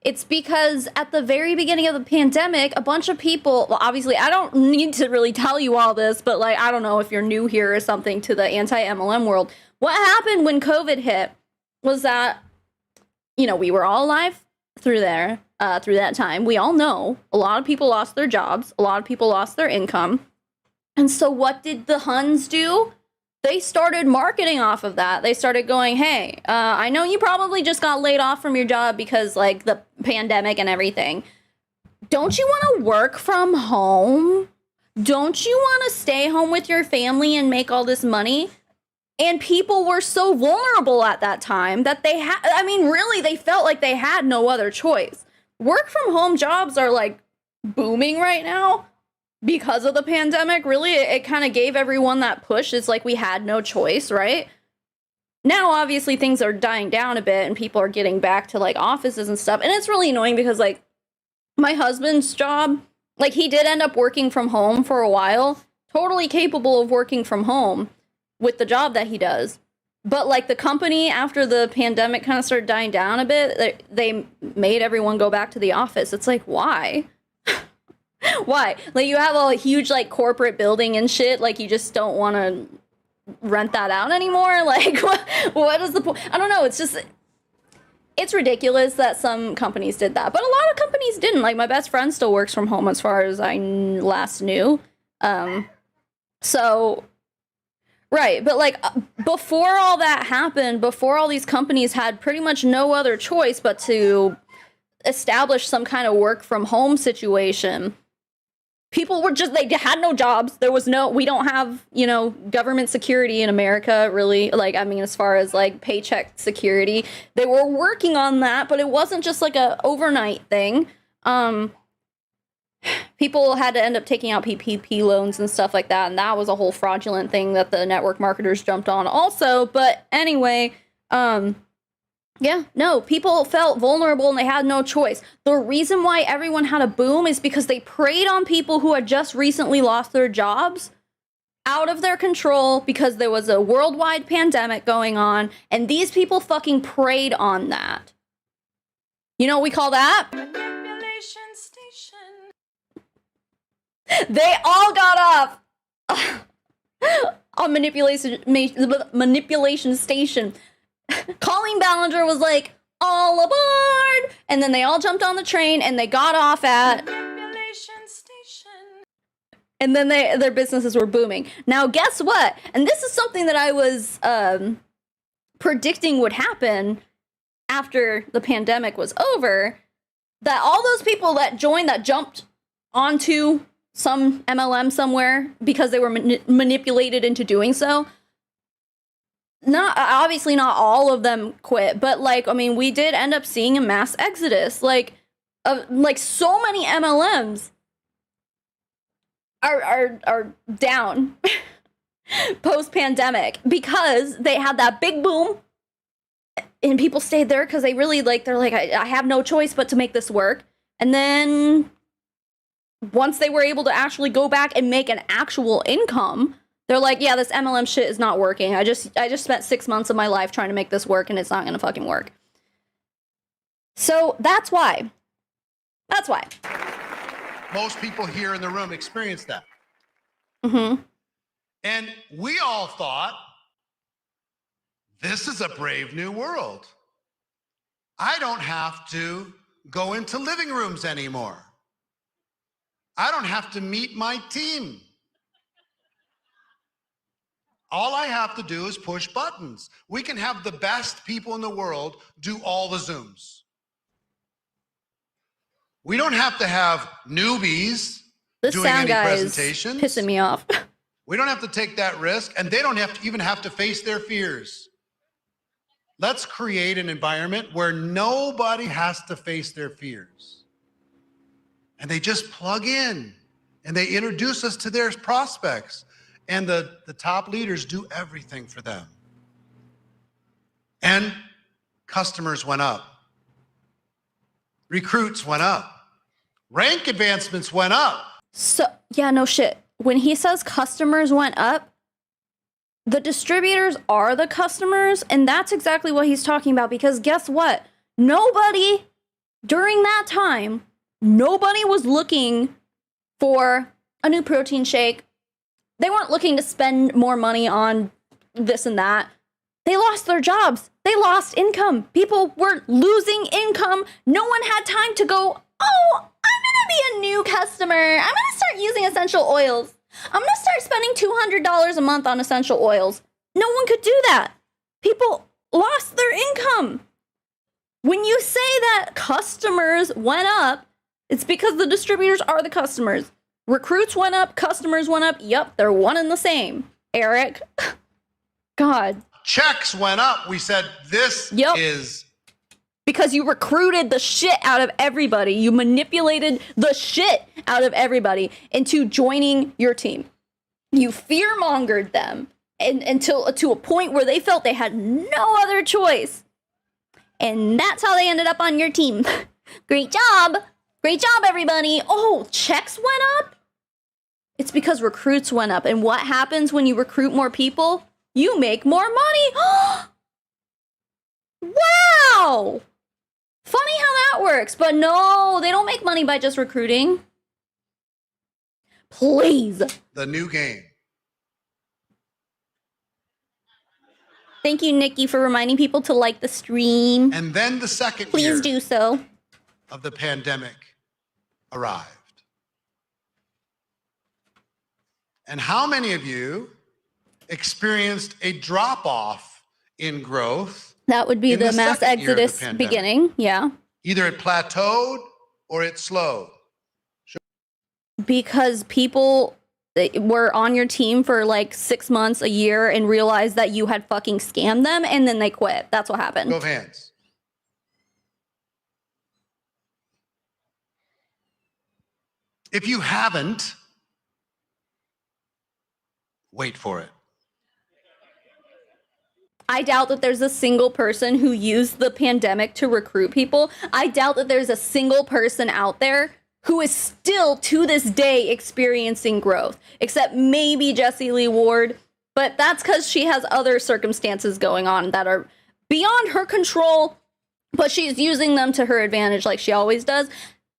It's because at the very beginning of the pandemic, a bunch of people, well, obviously, I don't need to really tell you all this, but like, I don't know if you're new here or something to the anti-MLM world. What happened when COVID hit was that, you know, we were all alive through there, through that time. We all know a lot of people lost their jobs. A lot of people lost their income. And so what did the Huns do? They started marketing off of that. They started going, hey, I know you probably just got laid off from your job because like the pandemic and everything, don't you want to work from home? Don't you want to stay home with your family and make all this money? And people were so vulnerable at that time that they had, I mean, really, they felt like they had no other choice. Work from home jobs are like booming right now because of the pandemic. Really, it kind of gave everyone that push. It's like we had no choice, right? Now, obviously, things are dying down a bit and people are getting back to like offices and stuff. And it's really annoying because like my husband's job, like he did end up working from home for a while, totally capable of working from home with the job that he does. But like the company, after the pandemic kind of started dying down a bit, they made everyone go back to the office. It's like, why? Why? Like you have a huge like corporate building and shit, like you just don't want to rent that out anymore? Like what is the point? I don't know. It's just, it's ridiculous that some companies did that, but a lot of companies didn't. Like my best friend still works from home as far as I last knew. So right, but like before all that happened, before all these companies had pretty much no other choice but to establish some kind of work from home situation, people were just, they had no jobs. There was no, we don't have, you know, government security in America, really. Like, I mean, as far as like paycheck security, they were working on that, but it wasn't just like a overnight thing. People had to end up taking out PPP loans and stuff like that, and that was a whole fraudulent thing that the network marketers jumped on also. But anyway, yeah, no, people felt vulnerable and they had no choice. The reason why everyone had a boom is because they preyed on people who had just recently lost their jobs out of their control because there was a worldwide pandemic going on, and these people fucking preyed on that. You know what we call that? Manipulation station. They all got off on manipulation station. Colleen Ballinger was like, all aboard! And then they all jumped on the train and they got off at Manipulation station. and then their businesses were booming. Now, guess what? And this is something that I was predicting would happen after the pandemic was over, that all those people that joined, that jumped onto some MLM somewhere because they were manipulated into doing so, obviously not all of them quit, but like, I mean, we did end up seeing a mass exodus. Like so many MLMs are down post pandemic because they had that big boom and people stayed there because they really they're like, I have no choice but to make this work. And then once they were able to actually go back and make an actual income, they're like, yeah, this MLM shit is not working. I just spent 6 months of my life trying to make this work and it's not gonna fucking work. So that's why. That's why. Most people here in the room experience that. Mm-hmm. And we all thought, this is a brave new world. I don't have to go into living rooms anymore. I don't have to meet my team. All I have to do is push buttons. We can have the best people in the world do all the Zooms. We don't have to have newbies doing any presentations. Pissing me off. We don't have to take that risk, and they don't even have to face their fears. Let's create an environment where nobody has to face their fears. And they just plug in, and they introduce us to their prospects. And the top leaders do everything for them. And customers went up. Recruits went up. Rank advancements went up. So, yeah, no shit. When he says customers went up, the distributors are the customers, and that's exactly what he's talking about, because guess what? Nobody, during that time, nobody was looking for a new protein shake. They weren't looking to spend more money on this and that. They lost their jobs. They lost income. People were losing income. No one had time to go, oh, I'm going to be a new customer. I'm going to start using essential oils. I'm going to start spending $200 a month on essential oils. No one could do that. People lost their income. When you say that customers went up, It's because the distributors are the customers. Recruits went up, customers went up. Yep, they're one and the same. Eric. God. Checks went up. We said this is... Because you recruited the shit out of everybody. You manipulated the shit out of everybody into joining your team. You fear-mongered them until to a point where they felt they had no other choice. And that's how they ended up on your team. Great job. Great job, everybody. Oh, checks went up? It's because recruits went up. And what happens when you recruit more people? You make more money. Wow. Funny how that works. But no, they don't make money by just recruiting. Please. The new game. Thank you, Nikki, for reminding people to like the stream. And then the second Please year do so. of the pandemic arrived. And how many of you experienced a drop-off in growth? That would be the mass second year of the exodus pandemic? beginning. Yeah. Either it plateaued or it slowed. Because people were on your team for like 6 months, a year, and realized that you had fucking scammed them, and then they quit. That's what happened. Show of hands. If you haven't, wait for it. I doubt that there's a single person who used the pandemic to recruit people. I doubt that there's a single person out there who is still to this day experiencing growth, except maybe Jessie Lee Ward. But that's because she has other circumstances going on that are beyond her control, but she's using them to her advantage like she always does.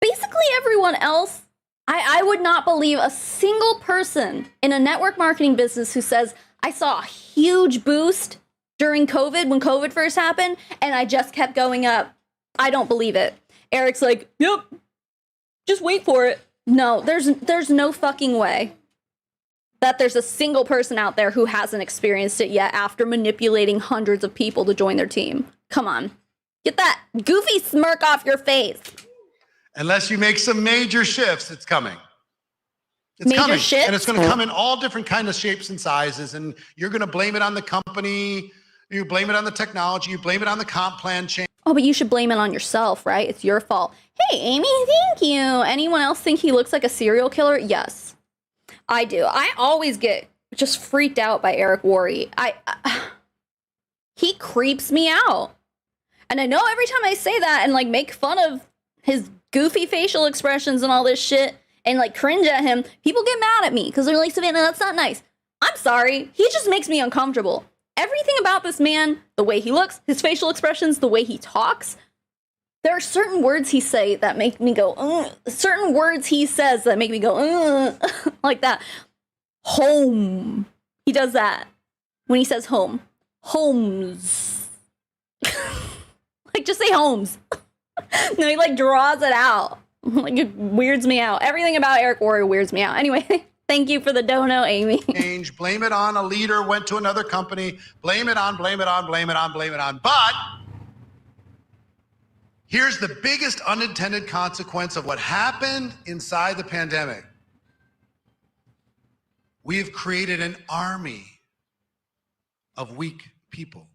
Basically, everyone else, I would not believe a single person in a network marketing business who says, I saw a huge boost during COVID when COVID first happened, and I just kept going up. I don't believe it. Eric's like, yep, just wait for it. No, there's no fucking way that there's a single person out there who hasn't experienced it yet after manipulating hundreds of people to join their team. Come on. Get that goofy smirk off your face. Unless you make some major shifts, it's coming. It's Major coming. shifts? And it's going to come in all different kinds of shapes and sizes. And you're going to blame it on the company. You blame it on the technology. You blame it on the comp plan change. Oh, but you should blame it on yourself, right? It's your fault. Hey, Amy, thank you. Anyone else think he looks like a serial killer? Yes, I do. I always get just freaked out by Eric Worre. He creeps me out. And I know every time I say that and like make fun of his goofy facial expressions and all this shit and like cringe at him, people get mad at me because they're like, Savannah, that's not nice. I'm sorry. He just makes me uncomfortable. Everything about this man, the way he looks, his facial expressions, the way he talks, there are certain words he say that make me go, certain words he says that make me go, like that. Home. He does that when he says home. Homes. Like, just say homes. No, he like draws it out. Like, it weirds me out. Everything about Eric Worre weirds me out. Anyway, thank you for the dono, Amy. Change. Blame it on a leader, went to another company. Blame it on, blame it on, blame it on, blame it on. But here's the biggest unintended consequence of what happened inside the pandemic. We have created an army of weak people.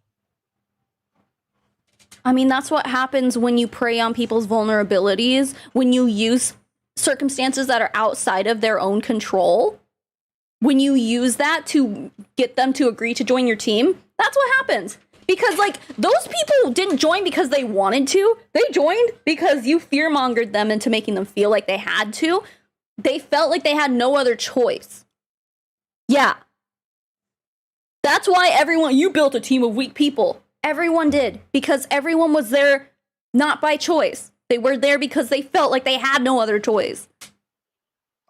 I mean, that's what happens when you prey on people's vulnerabilities, when you use circumstances that are outside of their own control. When you use that to get them to agree to join your team, that's what happens. Because, like, those people didn't join because they wanted to. They joined because you fear-mongered them into making them feel like they had to. They felt like they had no other choice. Yeah. That's why you built a team of weak people. Everyone did, because everyone was there not by choice. They were there because they felt like they had no other choice.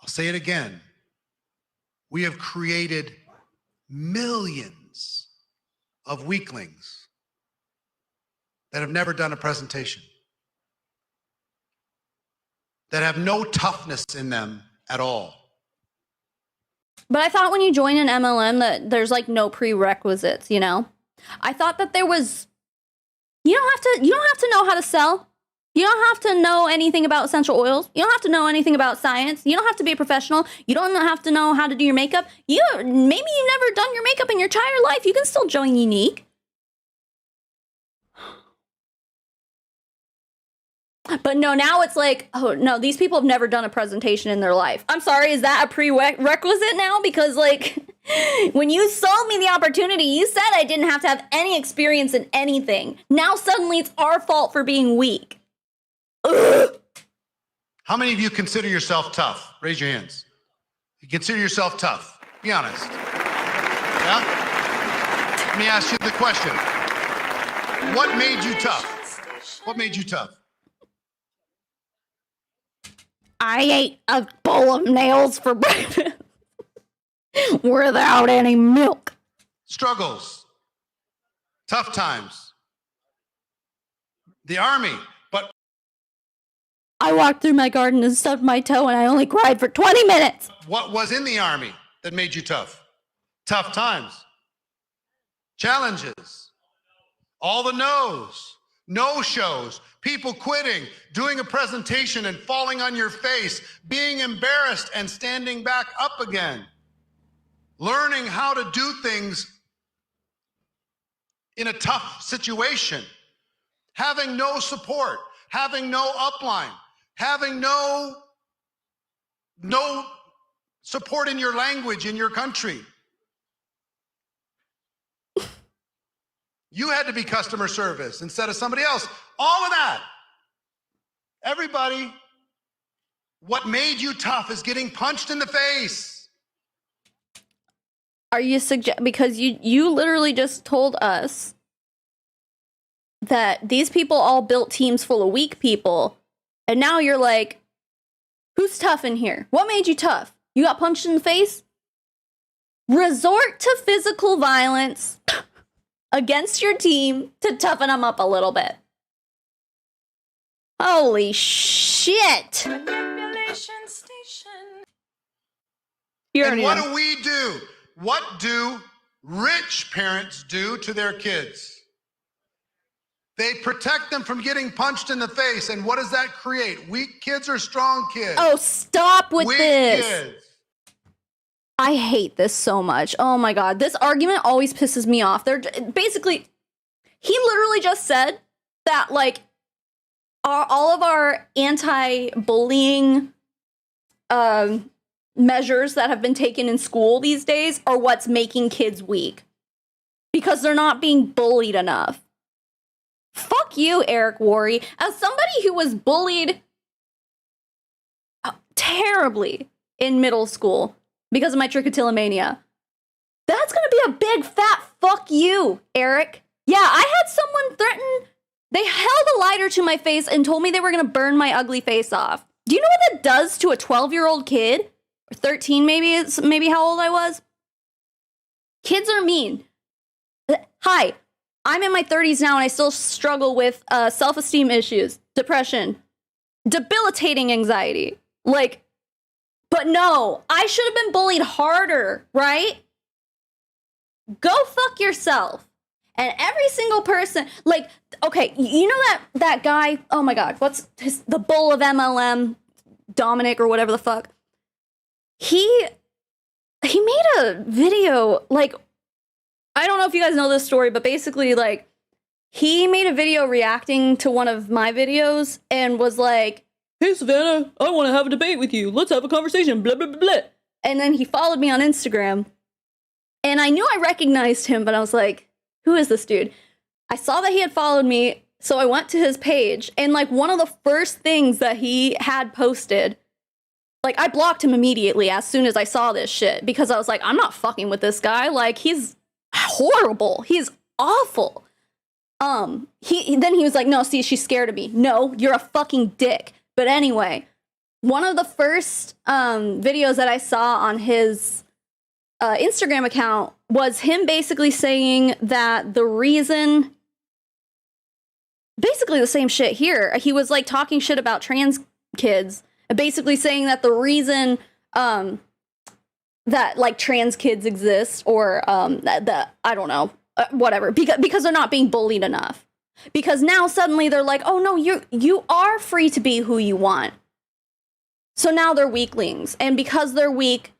I'll say it again. We have created millions of weaklings that have never done a presentation, that have no toughness in them at all. But I thought when you join an MLM that there's like no prerequisites, you know? I thought that there was, you don't have to know how to sell. You don't have to know anything about essential oils. You don't have to know anything about science. You don't have to be a professional. You don't have to know how to do your makeup. Maybe you've never done your makeup in your entire life. You can still join Unique. But no, now it's like, oh no, these people have never done a presentation in their life. I'm sorry, is that a prerequisite now? Because like, when you sold me the opportunity, you said I didn't have to have any experience in anything. Now suddenly it's our fault for being weak. Ugh. How many of you consider yourself tough? Raise your hands. You consider yourself tough? Be honest. Yeah? Let me ask you the question. What made you tough? What made you tough? I ate a bowl of nails for breakfast without any milk. Struggles. Tough times. The army. But I walked through my garden and stubbed my toe and I only cried for 20 minutes. what was in the army that made you tough? Tough times. Challenges. All the no's. No-shows. People quitting. Doing a presentation and falling on your face. Being embarrassed and standing back up again. Learning how to do things in a tough situation. Having no support. Having no upline. Having no support in your language, in your country. You had to be customer service instead of somebody else. All of that. Everybody, what made you tough is getting punched in the face. Are you because you literally just told us that these people all built teams full of weak people, and now you're like, who's tough in here? What made you tough? You got punched in the face? Resort to physical violence against your team to toughen them up a little bit. Holy shit! Manipulation station. And what do we do? What do rich parents do to their kids? They protect them from getting punched in the face. And what does that create? Weak kids or strong kids? Oh, stop with Weak this. kids. I hate this so much. Oh my god, this argument always pisses me off. They're basically, he literally just said that like all of our anti-bullying measures that have been taken in school these days are what's making kids weak because they're not being bullied enough. Fuck you, Eric Worre. As somebody who was bullied terribly in middle school because of my trichotillomania, that's gonna be a big fat fuck you, Eric. Yeah, I had someone threaten, they held a lighter to my face and told me they were gonna burn my ugly face off. Do you know what that does to a 12-year-old kid? Or 13 maybe, it's maybe how old I was? Kids are mean. Hi, I'm in my 30s now and I still struggle with self-esteem issues, depression, debilitating anxiety. Like, but no, I should have been bullied harder, right? Go fuck yourself. And every single person, like, okay, you know that guy, oh my god, what's the bull of MLM, Dominic or whatever the fuck? He made a video, like, I don't know if you guys know this story, but basically, like, he made a video reacting to one of my videos and was like, hey, Savannah, I want to have a debate with you. Let's have a conversation, blah, blah, blah, blah. And then he followed me on Instagram. And I knew I recognized him, but I was like, who is this dude? I saw that he had followed me, so I went to his page. And, like, one of the first things that he had posted, like, I blocked him immediately as soon as I saw this shit. Because I was like, I'm not fucking with this guy. Like, he's horrible. He's awful. Then he was like, no, see, she's scared of me. No, you're a fucking dick. But anyway, one of the first videos that I saw on his Instagram account was him basically saying that the reason, basically the same shit here. He was like talking shit about trans kids, basically saying that the reason that like trans kids exist or that I don't know, whatever, because they're not being bullied enough. Because now suddenly they're like, oh no, you are free to be who you want. So now they're weaklings. And because they're weak,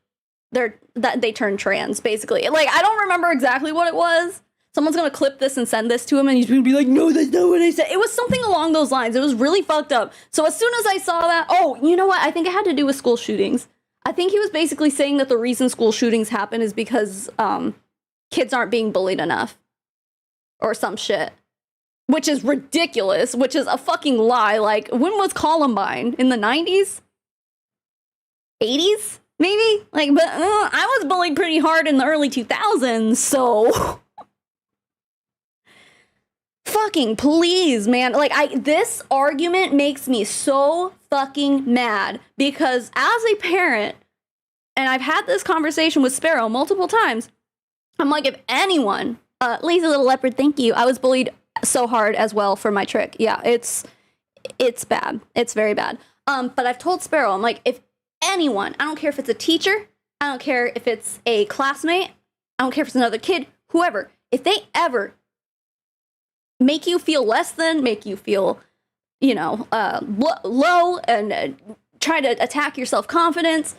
they turn trans, basically. Like, I don't remember exactly what it was. Someone's gonna clip this and send this to him, and he's gonna be like, no, that's not what I said. It was something along those lines. It was really fucked up. So as soon as I saw that, oh, you know what? I think it had to do with school shootings. I think he was basically saying that the reason school shootings happen is because kids aren't being bullied enough. Or some shit. Which is ridiculous, which is a fucking lie. Like, when was Columbine? In the 90s? 80s? Maybe? Like, but I was bullied pretty hard in the early 2000s, so... Fucking please, man. Like, this argument makes me so fucking mad because as a parent, and I've had this conversation with Sparrow multiple times, I'm like, if anyone, Lazy Little Leopard, thank you. I was bullied so hard as well for my trick. Yeah, it's bad. It's very bad. But I've told Sparrow, I'm like, if anyone, I don't care if it's a teacher, I don't care if it's a classmate, I don't care if it's another kid, whoever, if they ever make you feel less than, make you feel, you know, low and try to attack your self-confidence,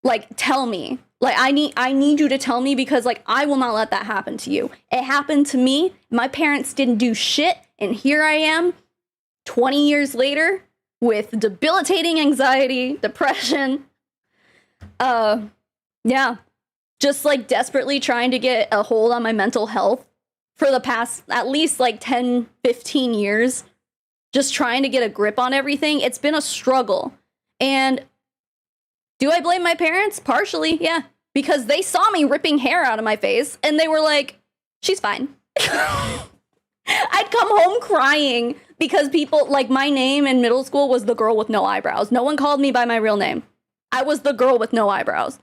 like, tell me. Like, I need you to tell me because, like, I will not let that happen to you. It happened to me. My parents didn't do shit, and here I am, 20 years later, with debilitating anxiety, depression. Yeah. Just, like, desperately trying to get a hold on my mental health. For the past at least like 10, 15 years, just trying to get a grip on everything. It's been a struggle. And do I blame my parents? Partially, yeah. Because they saw me ripping hair out of my face and they were like, she's fine. I'd come home crying because people, like, my name in middle school was the girl with no eyebrows. No one called me by my real name. I was the girl with no eyebrows.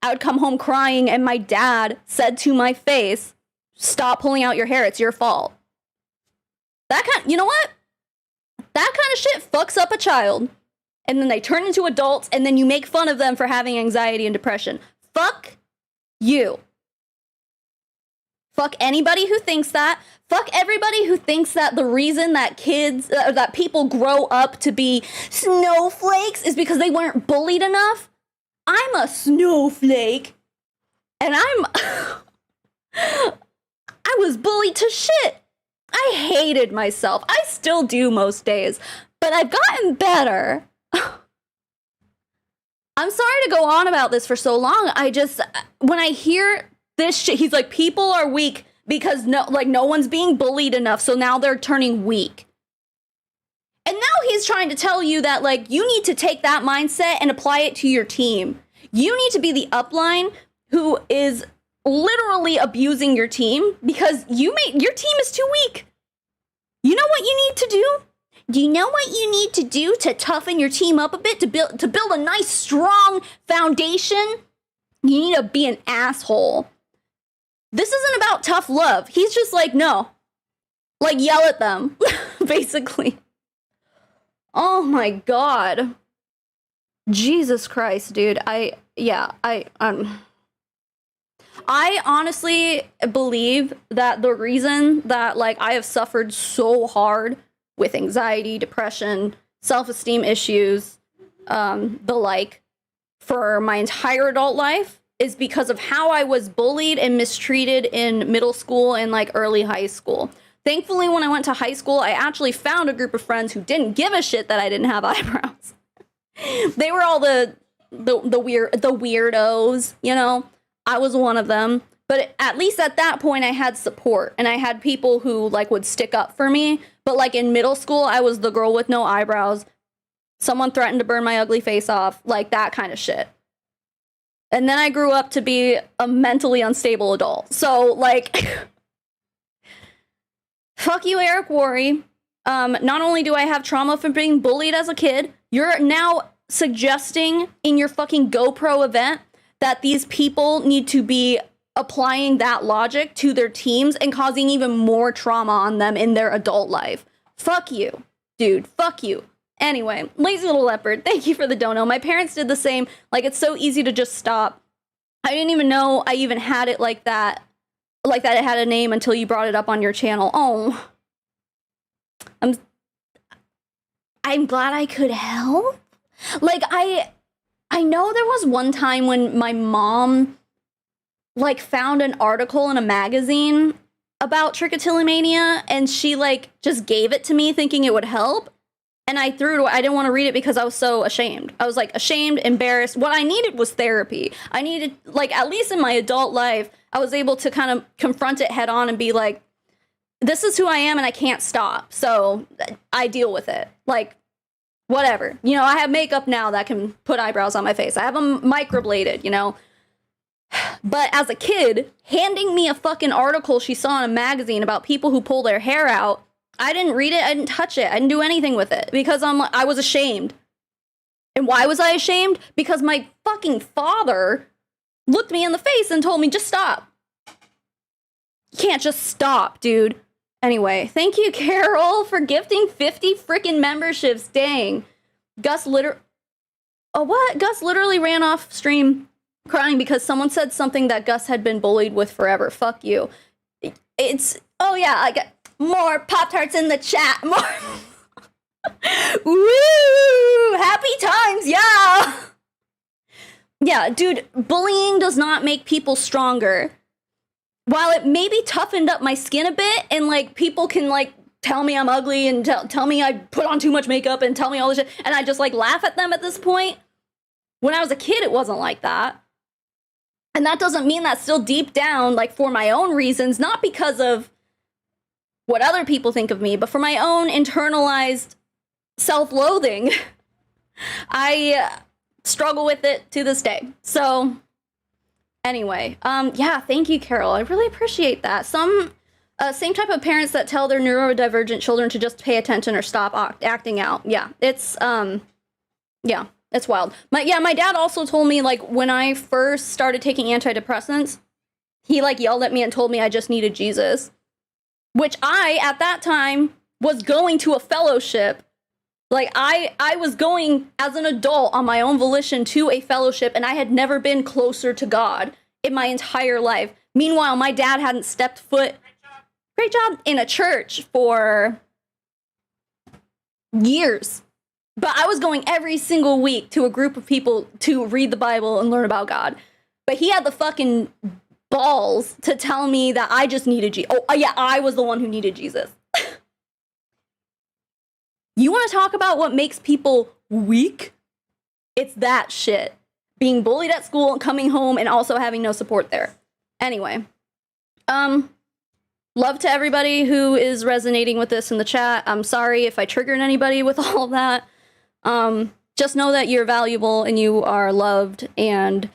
I would come home crying and my dad said to my face, stop pulling out your hair, it's your fault. You know what? That kind of shit fucks up a child. And then they turn into adults and then you make fun of them for having anxiety and depression. Fuck you. Fuck anybody who thinks that. Fuck everybody who thinks that the reason that kids, that people grow up to be snowflakes is because they weren't bullied enough. I'm a snowflake, and I was bullied to shit. I hated myself. I still do most days, but I've gotten better. I'm sorry to go on about this for so long. When I hear this shit, he's like, people are weak because no one's being bullied enough, so now they're turning weak. And now he's trying to tell you that, like, you need to take that mindset and apply it to your team. You need to be the upline who is literally abusing your team because your team is too weak. You know what you need to do? Do you know what you need to do to toughen your team up a bit, to build a nice, strong foundation? You need to be an asshole. This isn't about tough love. He's just like, no. Like, yell at them, basically. Oh my god. Jesus Christ, dude. I honestly believe that the reason that, like, I have suffered so hard with anxiety, depression, self-esteem issues, the like, for my entire adult life is because of how I was bullied and mistreated in middle school and, like, early high school. Thankfully, when I went to high school, I actually found a group of friends who didn't give a shit that I didn't have eyebrows. They were all the weirdos, you know? I was one of them. But at least at that point, I had support. And I had people who, like, would stick up for me. But, like, in middle school, I was the girl with no eyebrows. Someone threatened to burn my ugly face off. Like, that kind of shit. And then I grew up to be a mentally unstable adult. So, like... Fuck you, Eric Worre. Not only do I have trauma from being bullied as a kid, you're now suggesting in your fucking GoPro event that these people need to be applying that logic to their teams and causing even more trauma on them in their adult life. Fuck you, dude. Fuck you. Anyway, Lazy Little Leopard, thank you for the dono. My parents did the same. Like, it's so easy to just stop. I didn't even know I even had it like that. like that it had a name until you brought it up on your channel. Oh, I'm glad I could help. Like, I know there was one time when my mom, like, found an article in a magazine about trichotillomania, and she, like, just gave it to me thinking it would help. And I threw it away. I didn't want to read it because I was so ashamed. I was, like, ashamed, embarrassed. What I needed was therapy. I needed, like, at least in my adult life, I was able to kind of confront it head on and be like, this is who I am and I can't stop. So I deal with it. Like, whatever. You know, I have makeup now that can put eyebrows on my face. I have them microbladed, you know. But as a kid, handing me a fucking article she saw in a magazine about people who pull their hair out, I didn't read it, I didn't touch it, I didn't do anything with it because I was ashamed. And why was I ashamed? Because my fucking father looked me in the face and told me, just stop. You can't just stop, dude. Anyway, thank you, Carol, for gifting 50 freaking memberships. Dang. Gus literally ran off stream crying because someone said something that Gus had been bullied with forever. Fuck you. Oh yeah, I got more Pop-Tarts in the chat. More. Woo! Happy times, yeah! Yeah, dude, bullying does not make people stronger. While it maybe toughened up my skin a bit, and, like, people can, like, tell me I'm ugly and tell me I put on too much makeup and tell me all this shit, and I just, like, laugh at them at this point. When I was a kid, it wasn't like that. And that doesn't mean that still deep down, like, for my own reasons, not because of what other people think of me, but for my own internalized self-loathing, I struggle with it to this day. So, anyway, yeah, thank you, Carol. I really appreciate that. Some same type of parents that tell their neurodivergent children to just pay attention or stop acting out. Yeah, it's wild. My dad also told me, like, when I first started taking antidepressants, he, like, yelled at me and told me I just needed Jesus. Which I, at that time, was going to a fellowship. Like, I was going as an adult on my own volition to a fellowship, and I had never been closer to God in my entire life. Meanwhile, my dad hadn't stepped foot, great job, in a church for years. But I was going every single week to a group of people to read the Bible and learn about God. But he had the fucking balls to tell me that I just needed Jesus. Oh, yeah, I was the one who needed Jesus. You want to talk about what makes people weak? It's that shit. Being bullied at school and coming home and also having no support there. Anyway. Love to everybody who is resonating with this in the chat. I'm sorry if I triggered anybody with all of that. Just know that you're valuable and you are loved and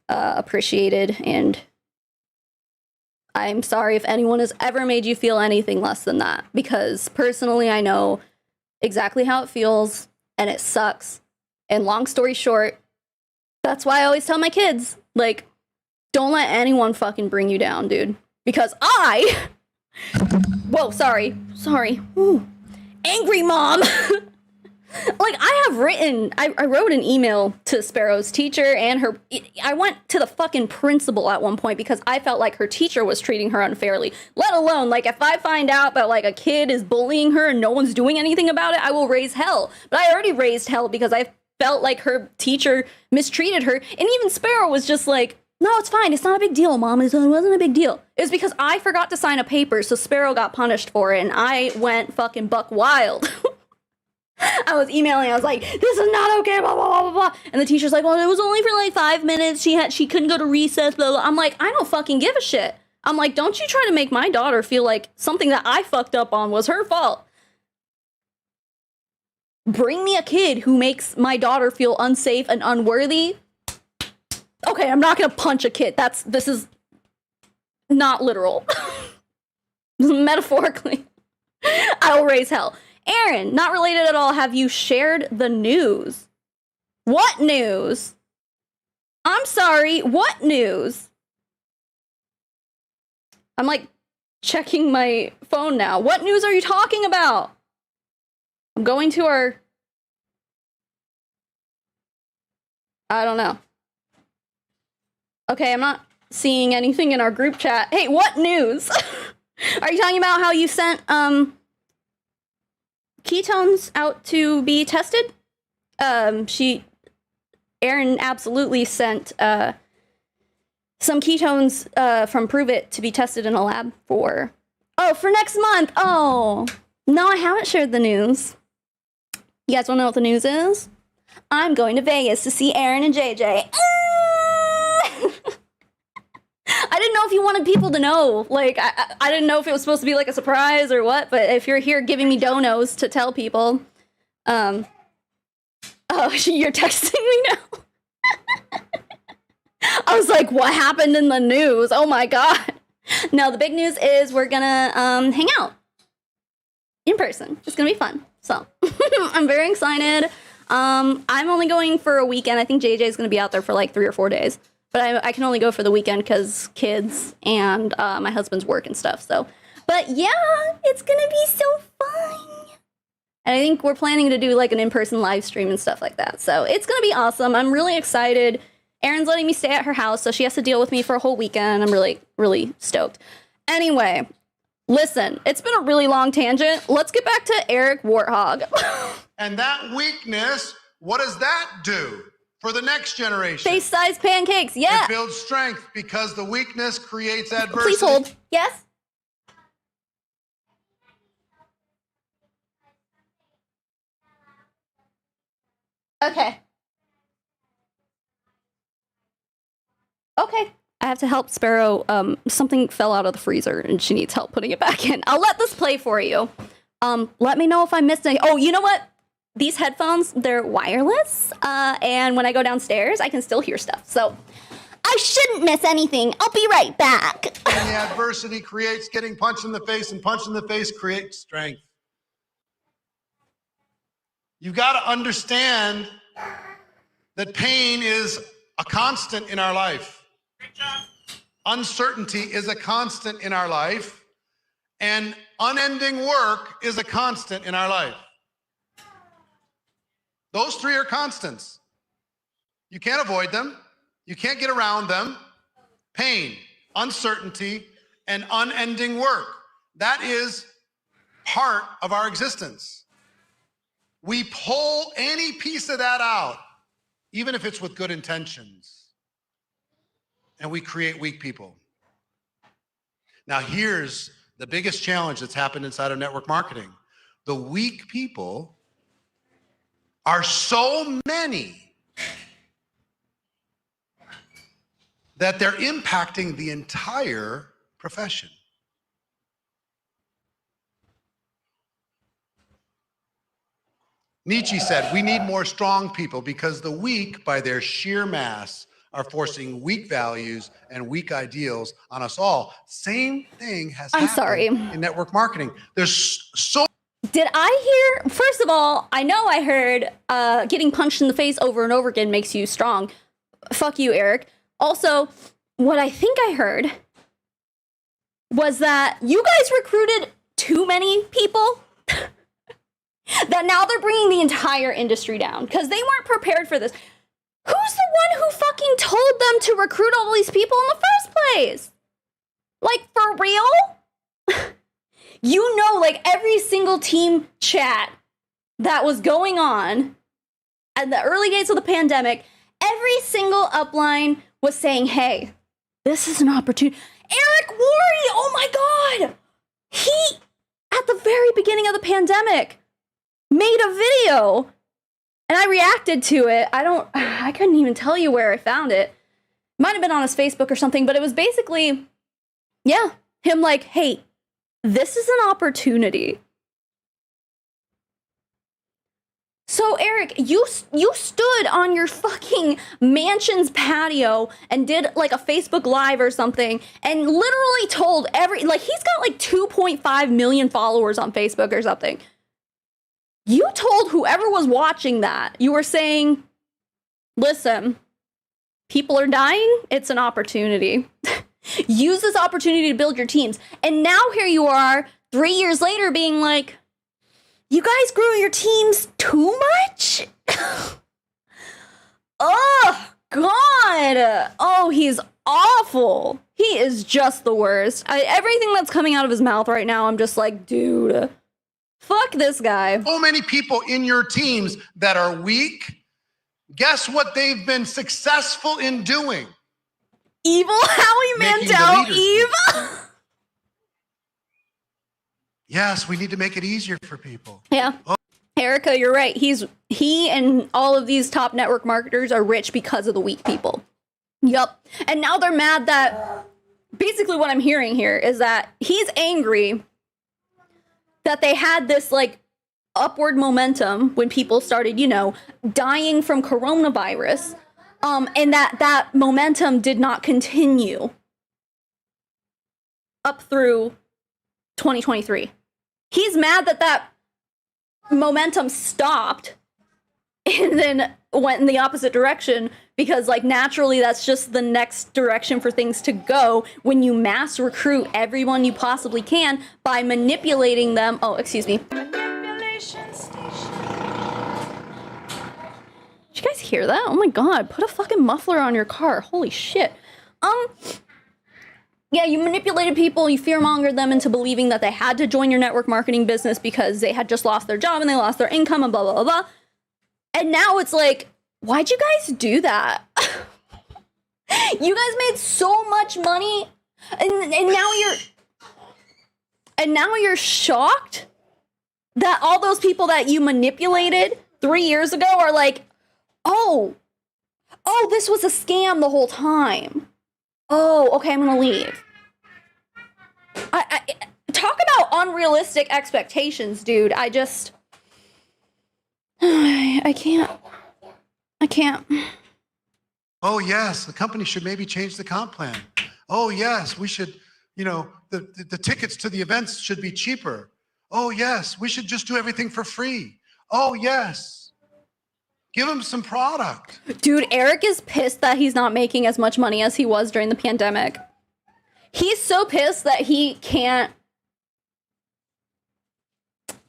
appreciated, and I'm sorry if anyone has ever made you feel anything less than that, because personally I know exactly how it feels and it sucks. And long story short, that's why I always tell my kids, like, don't let anyone fucking bring you down, dude. Because whoa, sorry. Ooh. Angry mom. Like, I wrote an email to Sparrow's teacher and I went to the fucking principal at one point because I felt like her teacher was treating her unfairly. Let alone, like, if I find out that, like, a kid is bullying her and no one's doing anything about it, I will raise hell. But I already raised hell because I felt like her teacher mistreated her. And even Sparrow was just like, no, it's fine. It's not a big deal, Mom. It wasn't a big deal. It was because I forgot to sign a paper, so Sparrow got punished for it, and I went fucking buck wild. I was emailing, I was like, this is not okay, blah, blah, blah, blah, blah. And the teacher's like, well, it was only for like 5 minutes. She couldn't go to recess, blah, blah. I'm like, I don't fucking give a shit. I'm like, don't you try to make my daughter feel like something that I fucked up on was her fault. Bring me a kid who makes my daughter feel unsafe and unworthy. Okay, I'm not gonna punch a kid. This is not literal. Metaphorically. I will raise hell. Aaron, not related at all, have you shared the news? What news? I'm sorry, what news? I'm, like, checking my phone now. What news are you talking about? I'm going to our... I don't know. Okay, I'm not seeing anything in our group chat. Hey, what news? Are you talking about how you sent ketones out to be tested? Erin absolutely sent some ketones from Prove It to be tested in a lab for next month. Oh, no, I haven't shared the news. You guys want to know what the news is? I'm going to Vegas to see Erin and JJ. I didn't know if you wanted people to know. Like, I didn't know if it was supposed to be like a surprise or what, but if you're here giving me donos to tell people, oh, you're texting me now? I was like, what happened in the news? Oh my God. No, the big news is we're gonna hang out in person. It's gonna be fun. So I'm very excited. I'm only going for a weekend. I think JJ is gonna be out there for like 3 or 4 days. But I can only go for the weekend because kids and my husband's work and stuff. So, but yeah, it's gonna be so fun. And I think we're planning to do like an in-person live stream and stuff like that. So it's gonna be awesome. I'm really excited. Erin's letting me stay at her house, so she has to deal with me for a whole weekend. I'm really, really stoked. Anyway, listen, it's been a really long tangent. Let's get back to Eric Warthog. And that weakness, what does that do for the next generation? Face-sized pancakes, yeah. It builds strength because the weakness creates adversity. Please hold. Yes? Okay. Okay. I have to help Sparrow. Something fell out of the freezer and she needs help putting it back in. I'll let this play for you. Let me know if I missed any. Oh, you know what? These headphones, they're wireless. And when I go downstairs, I can still hear stuff. So I shouldn't miss anything. I'll be right back. And the adversity creates getting punched in the face, and punch in the face creates strength. You've got to understand that pain is a constant in our life. Uncertainty is a constant in our life, and unending work is a constant in our life. Those three are constants. You can't avoid them. You can't get around them. Pain, uncertainty, and unending work. That is part of our existence. We pull any piece of that out, even if it's with good intentions, and we create weak people. Now, here's the biggest challenge that's happened inside of network marketing. The weak people are so many that they're impacting the entire profession. Nietzsche said, we need more strong people because the weak, by their sheer mass, are forcing weak values and weak ideals on us all. Same thing has happened in network marketing. There's so... Did I hear, first of all, I know I heard getting punched in the face over and over again makes you strong. Fuck you, Eric. Also, what I think I heard was that you guys recruited too many people that now they're bringing the entire industry down because they weren't prepared for this. Who's the one who fucking told them to recruit all these people in the first place? Like, for real? You know, like, every single team chat that was going on at the early days of the pandemic, every single upline was saying, hey, this is an opportunity. Eric Worre, oh my God! He, at the very beginning of the pandemic, made a video, and I reacted to it. I couldn't even tell you where I found it. Might have been on his Facebook or something, but it was basically, yeah, him like, hey, this is an opportunity. So, Eric, you stood on your fucking mansion's patio and did like a Facebook Live or something and literally told he's got like 2.5 million followers on Facebook or something. You told whoever was watching that, you were saying, listen, people are dying. It's an opportunity. Use this opportunity to build your teams. And now here you are 3 years later being like, you guys grew your teams too much? Oh, God. Oh, he's awful. He is just the worst. Everything that's coming out of his mouth right now, I'm just like, dude, fuck this guy. So many people in your teams that are weak. Guess what they've been successful in doing? Evil Howie Making the Mandel, leaders evil. Yes, we need to make it easier for people. Yeah. Erica, you're right. He and all of these top network marketers are rich because of the weak people. Yup. And now they're mad that basically what I'm hearing here is that he's angry that they had this like upward momentum when people started, you know, dying from coronavirus, and that momentum did not continue up through 2023. He's mad that momentum stopped and then went in the opposite direction because, like, naturally that's just the next direction for things to go when you mass recruit everyone you possibly can by manipulating them. Oh, excuse me. Manipulation station. Did you guys hear that? Oh my god, put a fucking muffler on your car. Holy shit. Yeah, you manipulated people, you fearmongered them into believing that they had to join your network marketing business because they had just lost their job and they lost their income and blah, blah, blah, blah. And now it's like, why'd you guys do that? You guys made so much money and now you're shocked that all those people that you manipulated 3 years ago are like, oh, this was a scam the whole time. Oh, okay, I'm gonna leave. I talk about unrealistic expectations, dude. I can't. Oh, yes, the company should maybe change the comp plan. Oh, yes, we should, you know, the tickets to the events should be cheaper. Oh, yes, we should just do everything for free. Oh, yes. Give them some product. Dude, Eric is pissed that he's not making as much money as he was during the pandemic. He's so pissed that he can't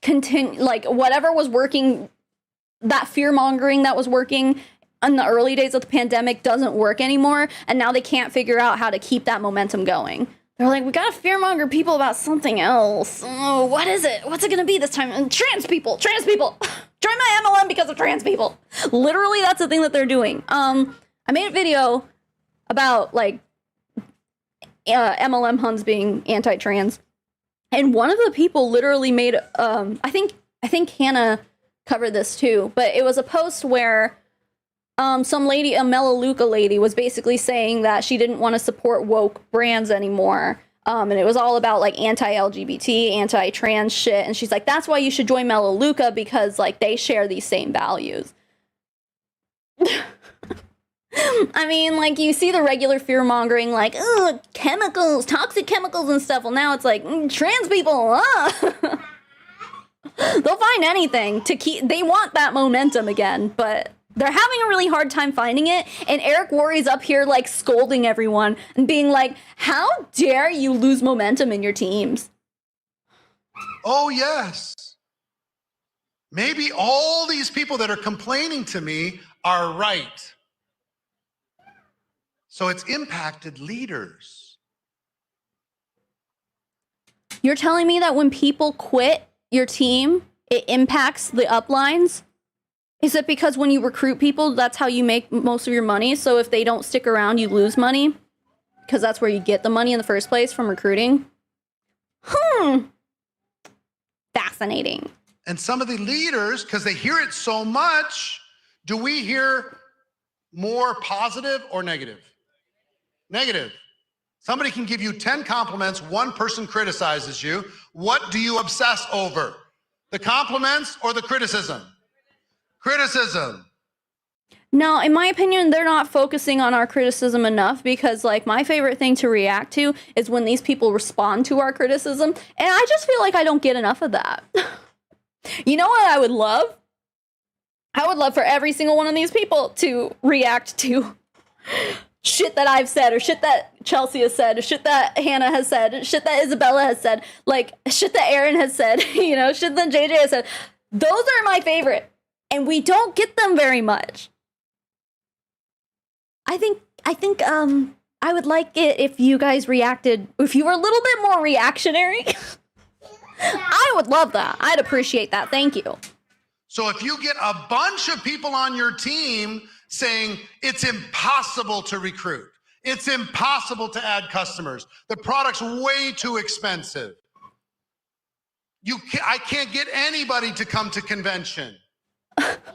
continue, like, whatever was working, that fear-mongering that was working in the early days of the pandemic doesn't work anymore, and now they can't figure out how to keep that momentum going. They're like, we gotta fearmonger people about something else. Oh, what is it? What's it gonna be this time? Trans people! Join my MLM because of trans people. Literally, that's the thing that they're doing. I made a video about, like, MLM Huns being anti-trans. And one of the people literally made, I think Hannah covered this too, but it was a post where some lady, a Melaleuca lady, was basically saying that she didn't want to support woke brands anymore. And it was all about, like, anti-LGBT, anti-trans shit. And she's like, that's why you should join Melaleuca because, like, they share these same values. I mean, like, you see the regular fear-mongering, like, oh, chemicals, toxic chemicals and stuff. Well, now it's like, trans people, They'll find anything to keep, they want that momentum again, but they're having a really hard time finding it. And Eric Worre's up here, like, scolding everyone and being like, how dare you lose momentum in your teams? Oh, yes. Maybe all these people that are complaining to me are right. So it's impacted leaders. You're telling me that when people quit your team, it impacts the uplines? Is it because when you recruit people, that's how you make most of your money? So if they don't stick around, you lose money? Because that's where you get the money in the first place, from recruiting? Fascinating. And some of the leaders, because they hear it so much, do we hear more positive or negative? Negative. Somebody can give you 10 compliments, one person criticizes you. What do you obsess over? The compliments or the criticism? Criticism. No, in my opinion, they're not focusing on our criticism enough because, like, my favorite thing to react to is when these people respond to our criticism. And I just feel like I don't get enough of that. You know what I would love? I would love for every single one of these people to react to shit that I've said, or shit that Chelsea has said, or shit that Hannah has said, shit that Isabella has said, like, shit that Aaron has said, you know, shit that JJ has said. Those are my favorite. And we don't get them very much. I think I would like it if you guys reacted, if you were a little bit more reactionary. I would love that. I'd appreciate that. Thank you. So if you get a bunch of people on your team saying it's impossible to recruit, it's impossible to add customers, the product's way too expensive, I can't get anybody to come to convention.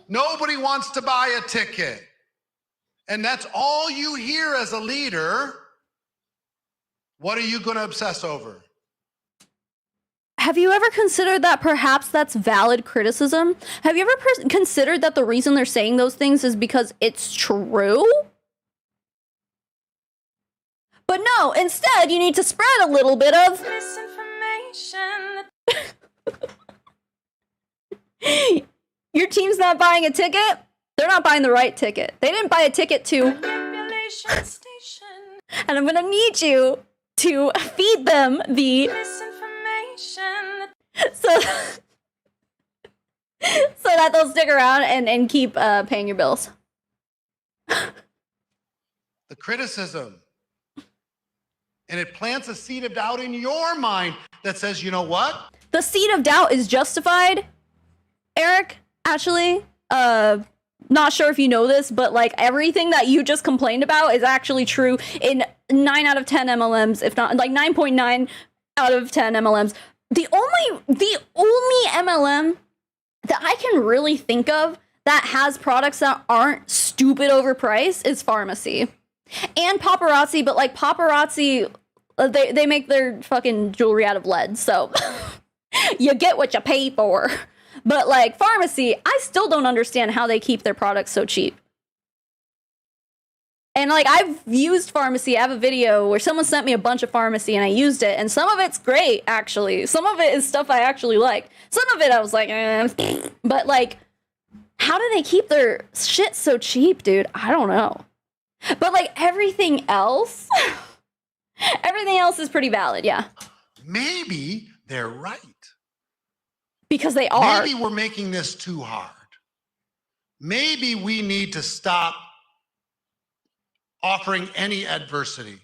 Nobody wants to buy a ticket. And that's all you hear as a leader. What are you going to obsess over? Have you ever considered that perhaps that's valid criticism? Have you ever considered that the reason they're saying those things is because it's true? But no, instead you need to spread a little bit of Misinformation. your team's not buying a ticket. They're not buying the right ticket. They didn't buy a ticket to, Manipulation station. and I'm gonna need you to feed them the Misinformation. so that they'll stick around and keep paying your bills. The criticism. And it plants a seed of doubt in your mind that says, you know what? The seed of doubt is justified, Eric, actually. Not sure if you know this, but like everything that you just complained about is actually true in 9 out of 10 MLMs, if not like 9.9 out of 10 MLMs. The only MLM that I can really think of that has products that aren't stupid overpriced is Pharmacy. And Paparazzi, but like Paparazzi, they make their fucking jewelry out of lead, so you get what you pay for. But like Pharmacy, I still don't understand how they keep their products so cheap. And like I've used Pharmacy. I have a video where someone sent me a bunch of Pharmacy and I used it, and some of it's great actually. Some of it is stuff I actually like. Some of it I was like, but like, how do they keep their shit so cheap, dude? I don't know. But like everything else, everything else is pretty valid, yeah. Maybe they're right. Because they are. Maybe we're making this too hard. Maybe we need to stop offering any adversity.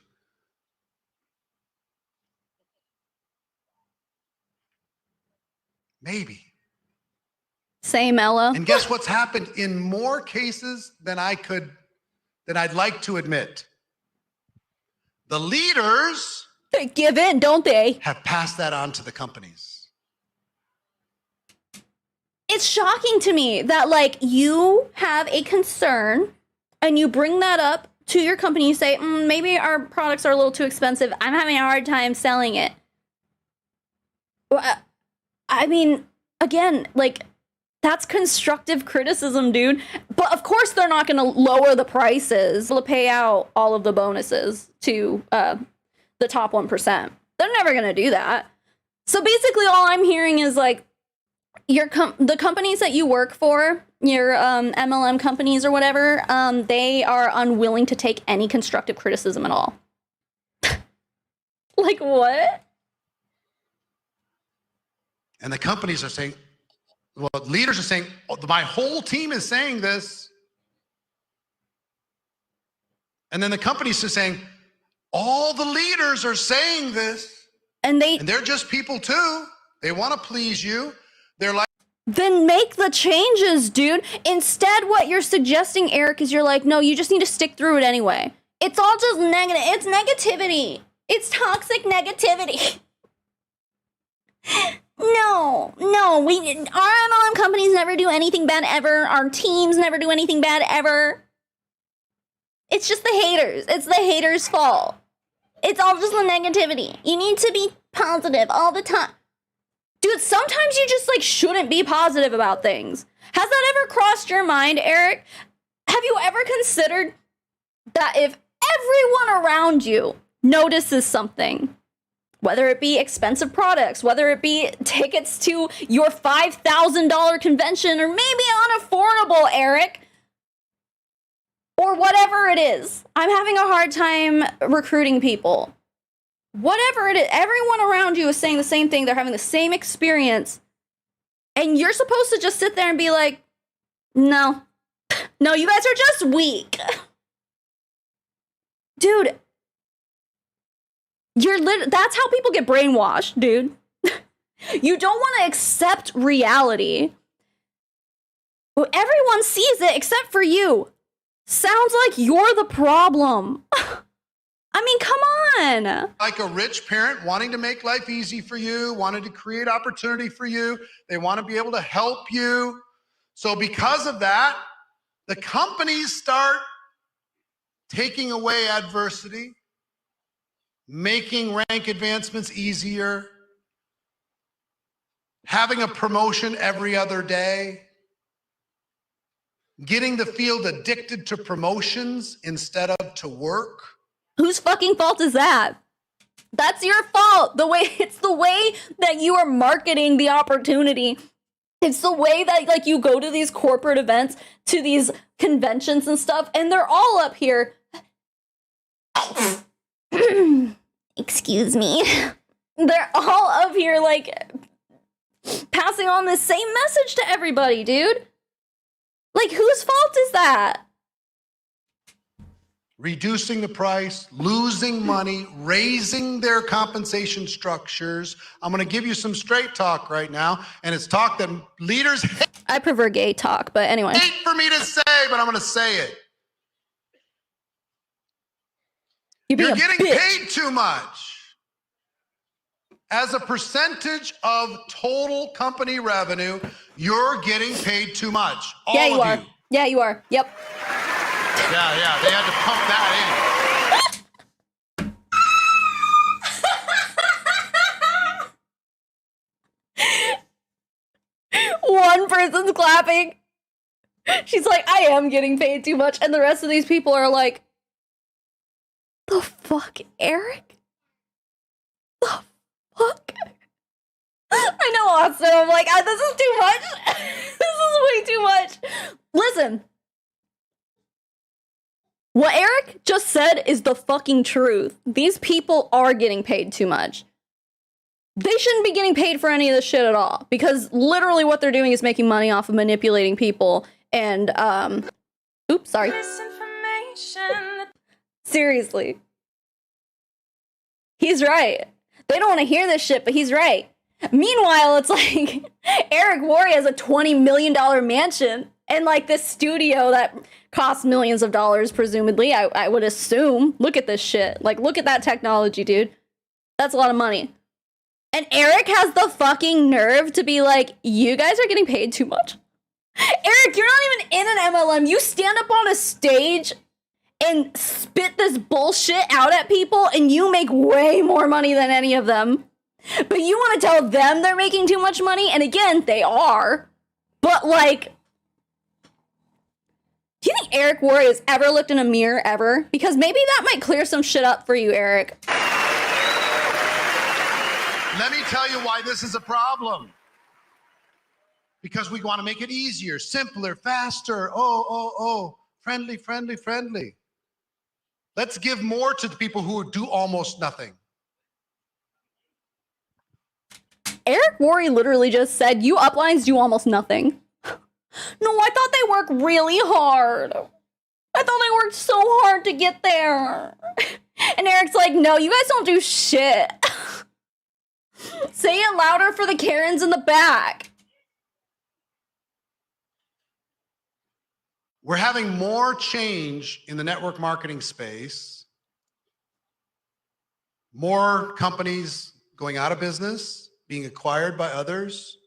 Maybe. Same, Ella. And guess what's happened in more cases than I'd like to admit? The leaders They give in, don't they? have passed that on to the companies. It's shocking to me that like you have a concern and you bring that up to your company. You say, maybe our products are a little too expensive. I'm having a hard time selling it. Well, I mean, again, like that's constructive criticism, dude. But of course they're not going to lower the prices. They'll pay out all of the bonuses to the top 1%. They're never going to do that. So basically all I'm hearing is like, the companies that you work for, your MLM companies or whatever, they are unwilling to take any constructive criticism at all. Like what? And the companies are saying, well, leaders are saying, oh, my whole team is saying this. And then the companies are saying, all the leaders are saying this. And they're just people too. They want to please you. They're like, then make the changes, dude. Instead, what you're suggesting, Eric, is you're like, no, you just need to stick through it anyway. It's all just negative. It's negativity. It's toxic negativity. No, our MLM companies never do anything bad ever. Our teams never do anything bad ever. It's just the haters. It's the haters' fault. It's all just the negativity. You need to be positive all the time. Dude, sometimes you just like shouldn't be positive about things. Has that ever crossed your mind, Eric? Have you ever considered that if everyone around you notices something, whether it be expensive products, whether it be tickets to your $5,000 convention, or maybe unaffordable, Eric, or whatever it is, I'm having a hard time recruiting people. Whatever it is, everyone around you is saying the same thing. They're having the same experience. And you're supposed to just sit there and be like, no, you guys are just weak. Dude, That's how people get brainwashed, dude. You don't want to accept reality. Well, everyone sees it except for you. Sounds like you're the problem. I mean, come on. Like a rich parent wanting to make life easy for you, wanting to create opportunity for you. They want to be able to help you. So because of that, the companies start taking away adversity, making rank advancements easier, having a promotion every other day, getting the field addicted to promotions instead of to work. Whose fucking fault is that? That's your fault. It's the way that you are marketing the opportunity. It's the way that like you go to these corporate events, to these conventions and stuff, and they're all up here. Excuse me. They're all up here like passing on the same message to everybody, dude. Like, whose fault is that? Reducing the price, losing money, raising their compensation structures. I'm going to give you some straight talk right now, and it's talk that leaders I prefer gay talk, but anyway. hate for me to say, but I'm going to say it. You're getting paid too much. As a percentage of total company revenue, you're getting paid too much. All yeah, you of are. you. Yeah, you are. Yep. Yeah, they had to pump that in. One person's clapping. She's like, I am getting paid too much. And the rest of these people are like, the fuck, Eric? The fuck? I know, Austin. I'm like, this is too much. This is way too much. Listen. What Eric just said is the fucking truth. These people are getting paid too much. They shouldn't be getting paid for any of this shit at all, because literally what they're doing is making money off of manipulating people and, oops, sorry. Seriously. He's right. They don't want to hear this shit, but he's right. Meanwhile, it's like Eric Worre has a $20 million mansion and like this studio that costs millions of dollars, presumably, I would assume. Look at this shit. Like, look at that technology, dude. That's a lot of money. And Eric has the fucking nerve to be like, you guys are getting paid too much? Eric, you're not even in an MLM. You stand up on a stage and spit this bullshit out at people, and you make way more money than any of them. But you want to tell them they're making too much money? And again, they are. But like, do you think Eric Worre has ever looked in a mirror ever? Because maybe that might clear some shit up for you, Eric. Let me tell you why this is a problem. Because we want to make it easier, simpler, faster. Friendly, friendly, friendly. Let's give more to the people who do almost nothing. Eric Worre literally just said, you uplines do almost nothing. No, I thought they work really hard. I thought they worked so hard to get there. And Eric's like, no, you guys don't do shit. Say it louder for the Karens in the back. We're having more change in the network marketing space. More companies going out of business, being acquired by others.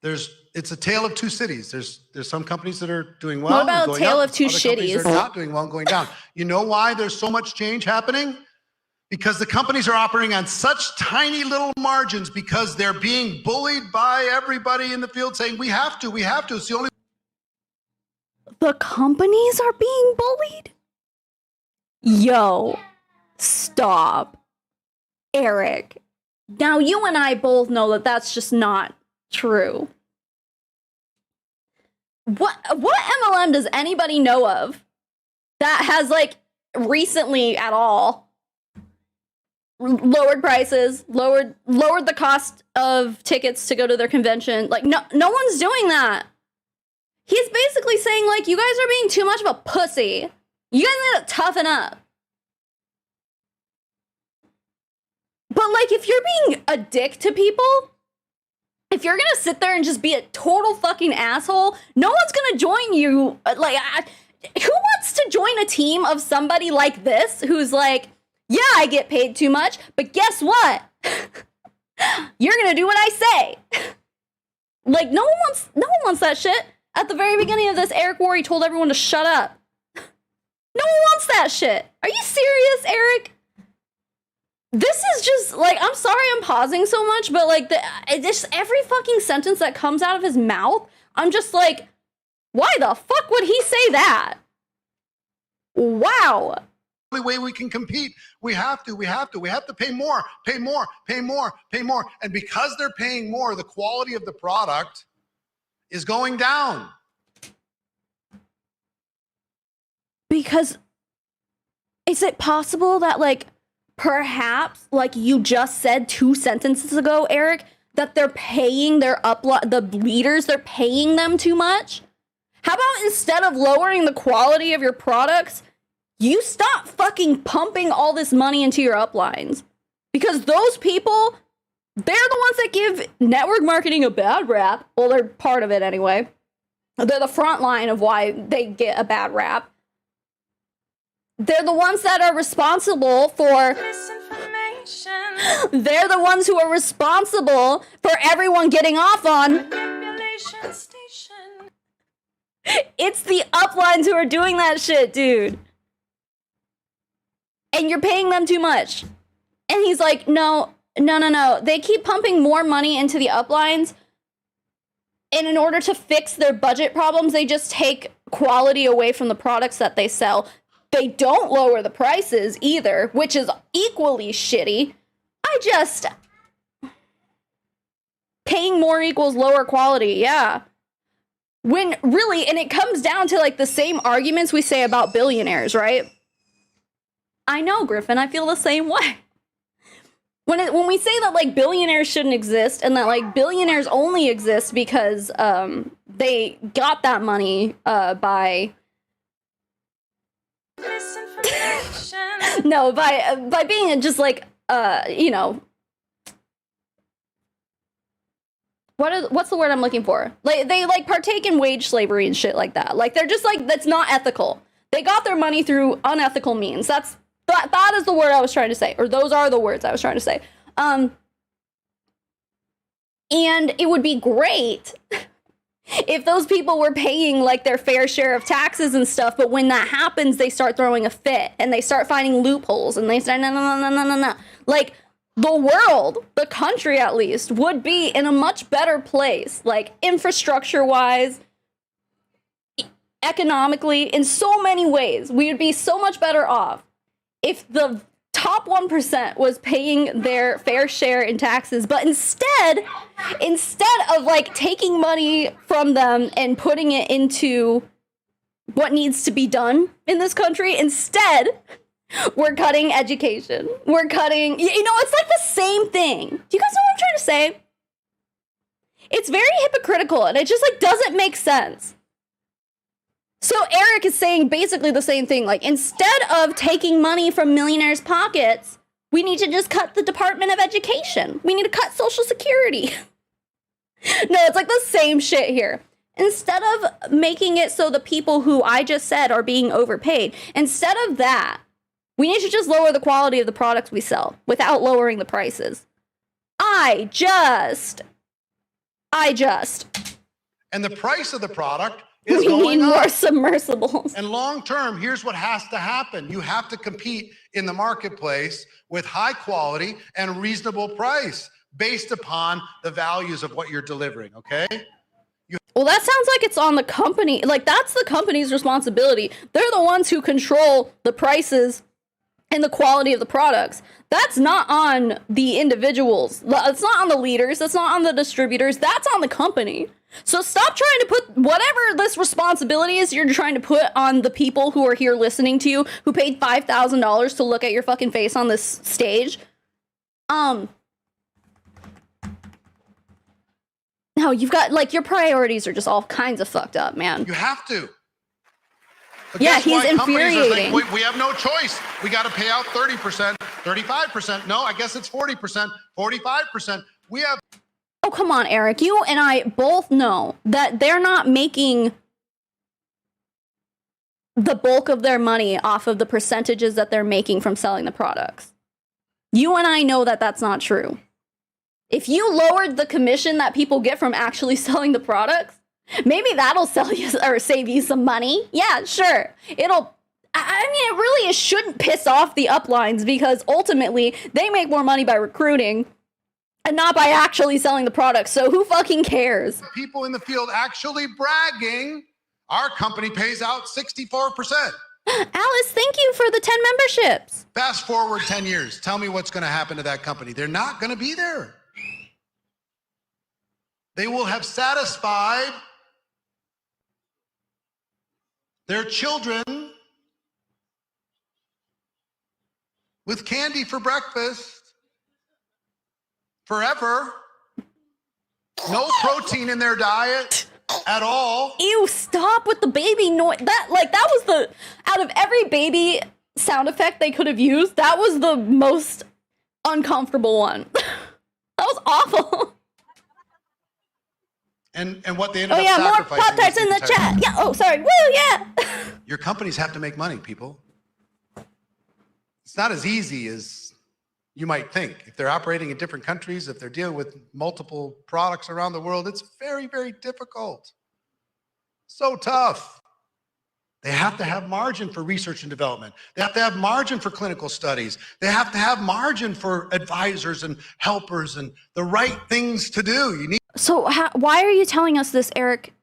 It's a tale of two cities. There's some companies that are doing well. What about and going tale up. of two Other companies shitties? that are not doing well and going down. You know why there's so much change happening? Because the companies are operating on such tiny little margins because they're being bullied by everybody in the field saying, we have to. It's the only. The companies are being bullied? Yo, stop. Eric. Now, you and I both know that that's just not true. What MLM does anybody know of that has, like, recently at all lowered prices, lowered the cost of tickets to go to their convention? Like, no one's doing that. He's basically saying, like, you guys are being too much of a pussy. You guys need to toughen up. like, if you're being a dick to people, if you're gonna sit there and just be a total fucking asshole, no one's gonna join you. Like, who wants to join a team of somebody like this who's like, yeah, I get paid too much, but guess what? You're gonna do what I say. Like, no one wants that shit. At the very beginning of this, Eric Worre told everyone to shut up. No one wants that shit. Are you serious, Eric? This is just, like, I'm sorry I'm pausing so much, but, like, just every fucking sentence that comes out of his mouth, I'm just like, why the fuck would he say that? Wow. The only way we can compete, we have to pay more. And because they're paying more, the quality of the product is going down. Because is it possible that, like, perhaps, like you just said 2 sentences ago, Eric, that they're paying the leaders, they're paying them too much? How about instead of lowering the quality of your products, you stop fucking pumping all this money into your uplines? Because those people, they're the ones that give network marketing a bad rap. Well, they're part of it anyway. They're the front line of why they get a bad rap. They're the ones that are responsible for Misinformation. They're the ones who are responsible for everyone getting off on. Manipulation station. It's the uplines who are doing that shit, dude. And you're paying them too much. And he's like, no. They keep pumping more money into the uplines. And in order to fix their budget problems, they just take quality away from the products that they sell. They don't lower the prices either, which is equally shitty. Paying more equals lower quality, yeah. When really, and it comes down to, like, the same arguments we say about billionaires, right? I know, Griffin, I feel the same way. When we say that, like, billionaires shouldn't exist, and that, like, billionaires only exist because they got that money by... Misinformation. No, by being just, like, you know... What's the word I'm looking for? Like, they, like, partake in wage slavery and shit like that. Like, they're just, like, that's not ethical. They got their money through unethical means. That is the word I was trying to say. Or those are the words I was trying to say. And it would be great if those people were paying, like, their fair share of taxes and stuff, but when that happens, they start throwing a fit, and they start finding loopholes, and they start, no. Like, the world, the country at least, would be in a much better place, like, infrastructure-wise, economically, in so many ways. We would be so much better off if the top 1% was paying their fair share in taxes, but instead of, like, taking money from them and putting it into what needs to be done in this country, instead, we're cutting education. We're cutting, you know, it's like the same thing. Do you guys know what I'm trying to say? It's very hypocritical, and it just, like, doesn't make sense. So Eric is saying basically the same thing. Like, instead of taking money from millionaires' pockets, we need to just cut the Department of Education. We need to cut Social Security. No, it's like the same shit here. Instead of making it so the people who I just said are being overpaid, instead of that, we need to just lower the quality of the products we sell without lowering the prices. I just. And the price of the product is We going need up. more submersibles. And long term, here's what has to happen. You have to compete in the marketplace with high quality and reasonable price based upon the values of what you're delivering, okay? Well, that sounds like it's on the company. Like, that's the company's responsibility. They're the ones who control the prices and the quality of the products. That's not on the individuals. It's not on the leaders. That's not on the distributors. That's on the company. So stop trying to put whatever this responsibility is you're trying to put on the people who are here listening to you, who paid $5,000 to look at your fucking face on this stage. No, you've got, like, your priorities are just all kinds of fucked up, man. You have to. But Yeah, guess he's what? Companies are infuriating. saying, we have no choice. We got to pay out 30%. 35%. No, I guess it's 40%, 45%. We have. Oh, come on, Eric. You and I both know that they're not making the bulk of their money off of the percentages that they're making from selling the products. You and I know that that's not true. If you lowered the commission that people get from actually selling the products, maybe that'll sell you or save you some money. Yeah, sure. It really shouldn't piss off the uplines because ultimately they make more money by recruiting and not by actually selling the products. So who fucking cares? People in the field actually bragging. Our company pays out 64%. Alice, thank you for the 10 memberships. Fast forward 10 years. Tell me what's going to happen to that company. They're not going to be there. They will have satisfied their children with candy for breakfast forever. No protein in their diet at all. Ew, stop with the baby noise. That was the, out of every baby sound effect they could have used, that was the most uncomfortable one. That was awful. And what they ended up more sacrificing. Pop-Tarts in the chat. Yeah, oh, sorry. Woo, yeah. Your companies have to make money, people. It's not as easy as you might think. If they're operating in different countries, if they're dealing with multiple products around the world, it's very, very difficult. So tough. They have to have margin for research and development. They have to have margin for clinical studies. They have to have margin for advisors and helpers and the right things to do. You need. So why are you telling us this, Eric?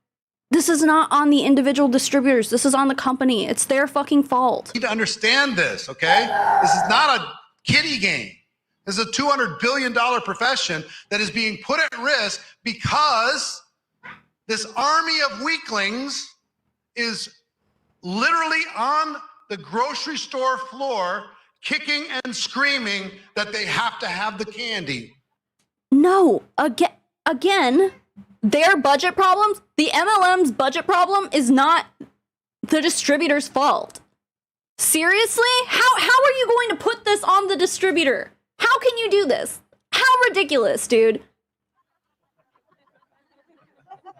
This is not on the individual distributors. This is on the company. It's their fucking fault. You need to understand this, okay? This is not a kiddie game. This is a $200 billion profession that is being put at risk because this army of weaklings is literally on the grocery store floor kicking and screaming that they have to have the candy. No, again, their budget problems, the MLM's budget problem is not the distributor's fault. Seriously? How are you going to put this on the distributor? How can you do this? How ridiculous, dude.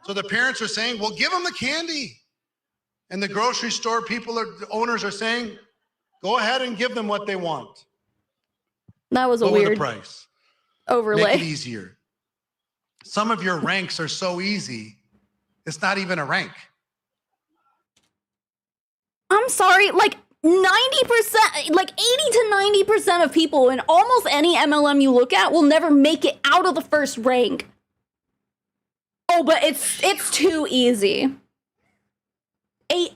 So the parents are saying, well, give them the candy. And the grocery store owners are saying, go ahead and give them what they want. That was a Lower weird the price. overlay. Make it easier. Some of your ranks are so easy, it's not even a rank. I'm sorry, like 90%, like 80 to 90% of people in almost any MLM you look at will never make it out of the first rank. Oh, but it's too easy. A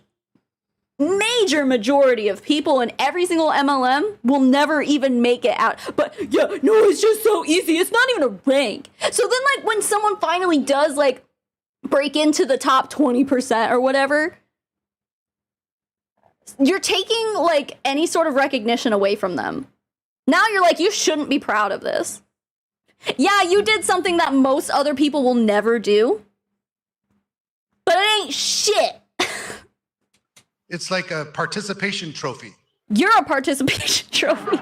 major majority of people in every single MLM will never even make it out. But yeah, no, it's just so easy. It's not even a rank. So then like when someone finally does like break into the top 20% or whatever, you're taking like any sort of recognition away from them. Now you're like, you shouldn't be proud of this. Yeah, you did something that most other people will never do, but it ain't shit. It's like a participation trophy. You're a participation trophy.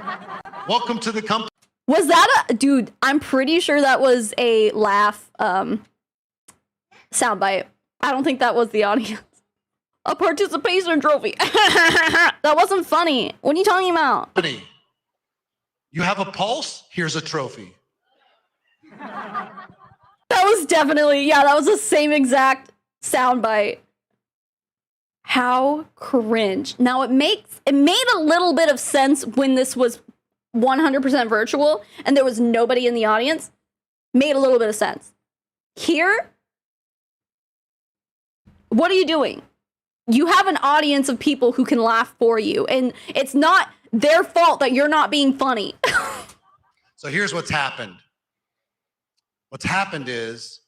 Welcome to the company. Was that dude, I'm pretty sure that was a laugh soundbite. I don't think that was the audience. A participation trophy. That wasn't funny. What are you talking about? You have a pulse? Here's a trophy. That was definitely, yeah, that was the same exact soundbite. How cringe. Now it made a little bit of sense when this was 100% virtual and there was nobody in the audience. Made a little bit of sense. Here, what are you doing? You have an audience of people who can laugh for you, and it's not their fault that you're not being funny. So here's what's happened. What's happened is,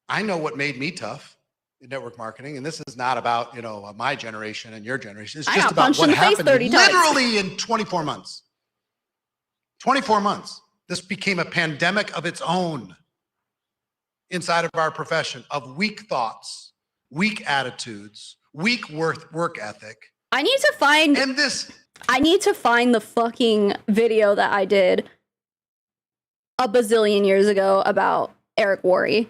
I know what made me tough in network marketing, and this is not about, my generation and your generation. It's just about what happened literally in 24 months. 24 months. This became a pandemic of its own inside of our profession of weak thoughts, weak attitudes, weak work ethic. I need to find and this I need to find the fucking video that I did a bazillion years ago about Eric Worre.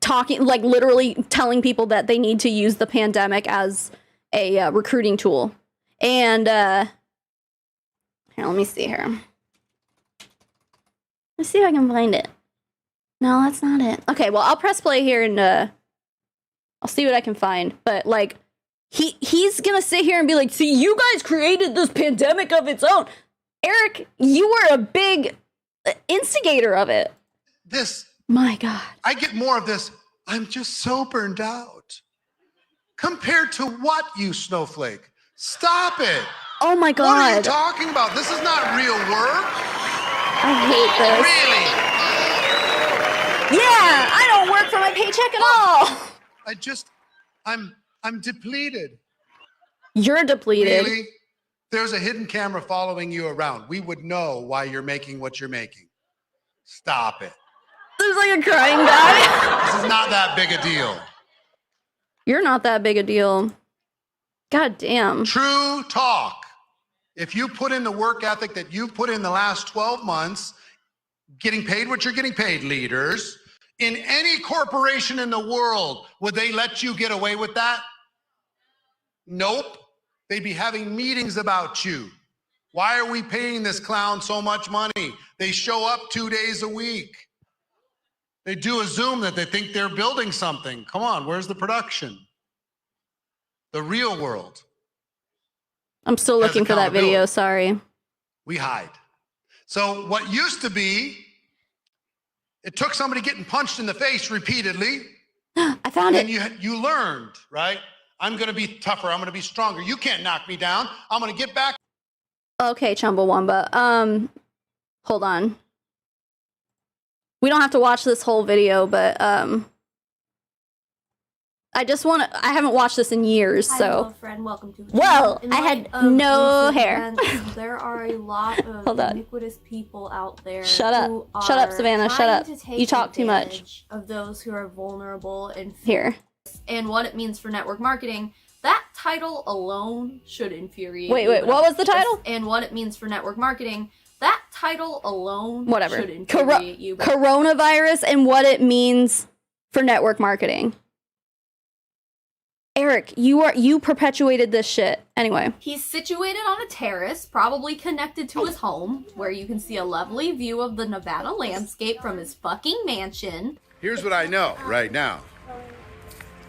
Talking, like, literally telling people that they need to use the pandemic as a recruiting tool. And here, let me see here. Let's see if I can find it. No, that's not it. Okay, well, I'll press play here and I'll see what I can find. But, like, he's gonna sit here and be like, see, you guys created this pandemic of its own. Eric, you were a big instigator of it. My God. I get more of this. I'm just so burned out. Compared to what, you snowflake? Stop it. Oh my God. What are you talking about? This is not real work. I hate this. Really? Yeah, I don't work for my paycheck at all. I'm depleted. You're depleted. Really? There's a hidden camera following you around. We would know why you're making what you're making. Stop it. There's like a crying guy. This is not that big a deal. You're not that big a deal. God damn. True talk. If you put in the work ethic that you've put in the last 12 months, getting paid what you're getting paid, leaders, in any corporation in the world, would they let you get away with that? Nope. They'd be having meetings about you. Why are we paying this clown so much money? They show up 2 days a week. They do a Zoom that they think they're building something. Come on, where's the production? The real world. I'm still looking for that video, sorry. We hide. So what used to be, it took somebody getting punched in the face repeatedly. I found it. And you learned, right? I'm going to be tougher. I'm going to be stronger. You can't knock me down. I'm going to get back. Okay, Chumbawamba. Hold on. We don't have to watch this whole video, but I just want to. I haven't watched this in years, so. Hello, friend. Welcome to. Well, I had no hair. There are a lot of iniquitous people out there. Shut up! Shut up, Savannah! Shut up! You talk too much. Of those who are vulnerable and here. And what it means for network marketing. That title alone should infuriate. Wait, what was the title? And what it means for network marketing. That title alone should infuriate you. Coronavirus and what it means for network marketing. Eric, you perpetuated this shit. Anyway. He's situated on a terrace, probably connected to his home, where you can see a lovely view of the Nevada landscape from his fucking mansion. Here's what I know right now.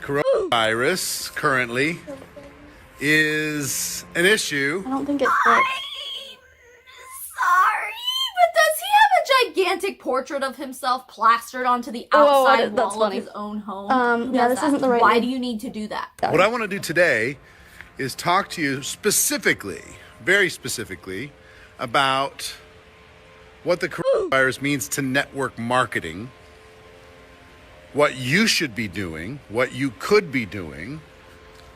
Coronavirus currently is an issue. I don't think it's Sorry, but does he have a gigantic portrait of himself plastered onto the outside wall of his own home? Yeah, this isn't the right Why do you need to do that? What I want to do today is talk to you specifically, very specifically, about what the coronavirus means to network marketing, what you should be doing, what you could be doing,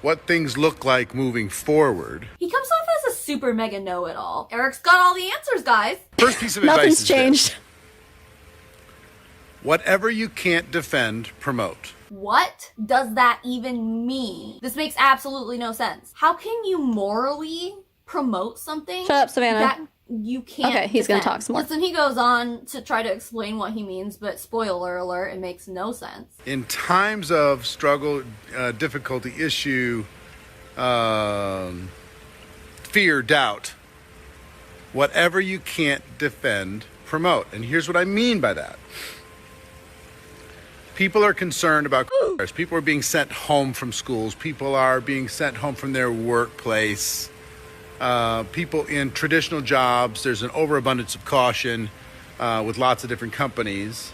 what things look like moving forward. He comes off as a super mega know-it-all. Eric's got all the answers, guys. First piece of advice Nothing's is changed. this. Whatever you can't defend, promote. What does that even mean? This makes absolutely no sense. How can you morally promote something? Shut up, Savannah. That you can't. Okay, he's gonna defend? talk some more. Listen, he goes on to try to explain what he means, but spoiler alert, it makes no sense. In times of struggle, difficulty, issue, fear, doubt, whatever you can't defend, promote. And here's what I mean by that. People are concerned about coronavirus. People are being sent home from schools. People are being sent home from their workplace. People in traditional jobs, there's an overabundance of caution with lots of different companies.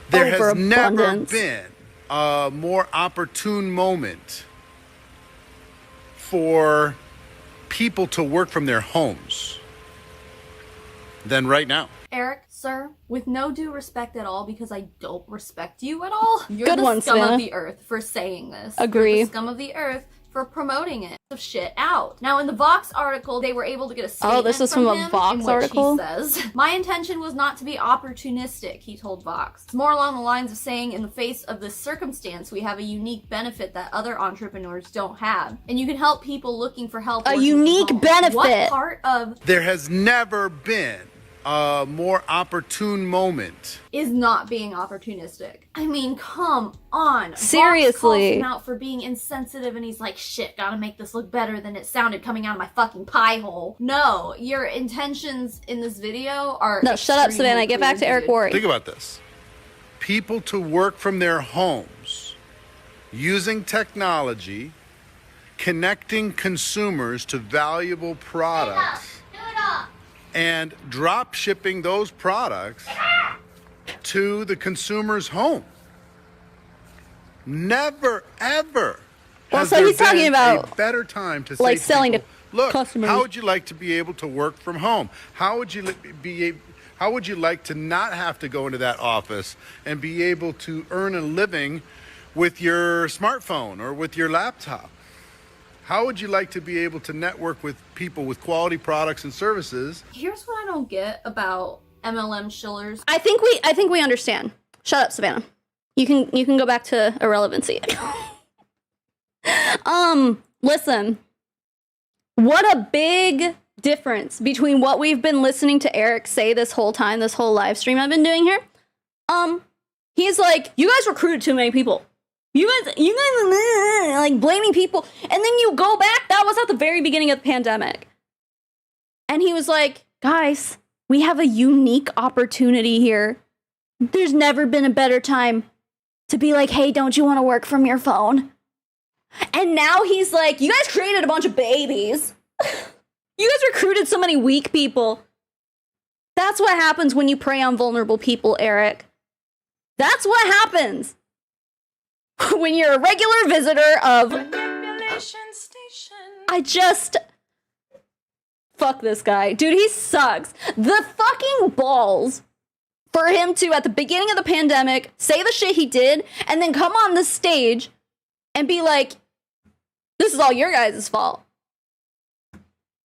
There has never been a more opportune moment for people to work from their homes than right now. Eric, sir, with no due respect at all, because I don't respect you at all, you're Good the one, scum Savannah. of the earth for saying this. Agree. You're the scum of the earth for promoting it. Of shit out. Now in the Vox article, they were able to get a statement this is from a him Vox in which article? he says, "My intention was not to be opportunistic," he told Vox. It's more along the lines of saying, in the face of this circumstance, we have a unique benefit that other entrepreneurs don't have. And you can help people looking for help. A working from unique home. benefit. What part of There has never been a more opportune moment. is not being opportunistic? I mean, come on. Vox Seriously. calls him out for being insensitive, and he's like, shit, gotta make this look better than it sounded coming out of my fucking pie hole. No, your intentions in this video are No, shut up, extremely Savannah. Get back to clear, Eric dude. Worre. Think about this. People to work from their homes, using technology, connecting consumers to valuable products, and drop shipping those products to the consumer's home. Never, ever Well, has so there he's talking been about, a better time to say like, to selling to people, look, customers. how would you like to be able to work from home? How would you how would you like to not have to go into that office and be able to earn a living with your smartphone or with your laptop? How would you like to be able to network with people with quality products and services? Here's what I don't get about MLM shillers. I think we understand. Shut up, Savannah. You can go back to irrelevancy. Listen. What a big difference between what we've been listening to Eric say this whole time, this whole live stream I've been doing here. He's like, you guys recruited too many people. You guys like blaming people. And then you go back, that was at the very beginning of the pandemic. And he was like, guys, we have a unique opportunity here. There's never been a better time to be like, hey, don't you want to work from your phone? And now he's like, you guys created a bunch of babies. You guys recruited so many weak people. That's what happens when you prey on vulnerable people, Eric. That's what happens when you're a regular visitor of... Manipulation station. I just... Fuck this guy. Dude, he sucks. The fucking balls for him to, at the beginning of the pandemic, say the shit he did, and then come on the stage and be like, this is all your guys' fault.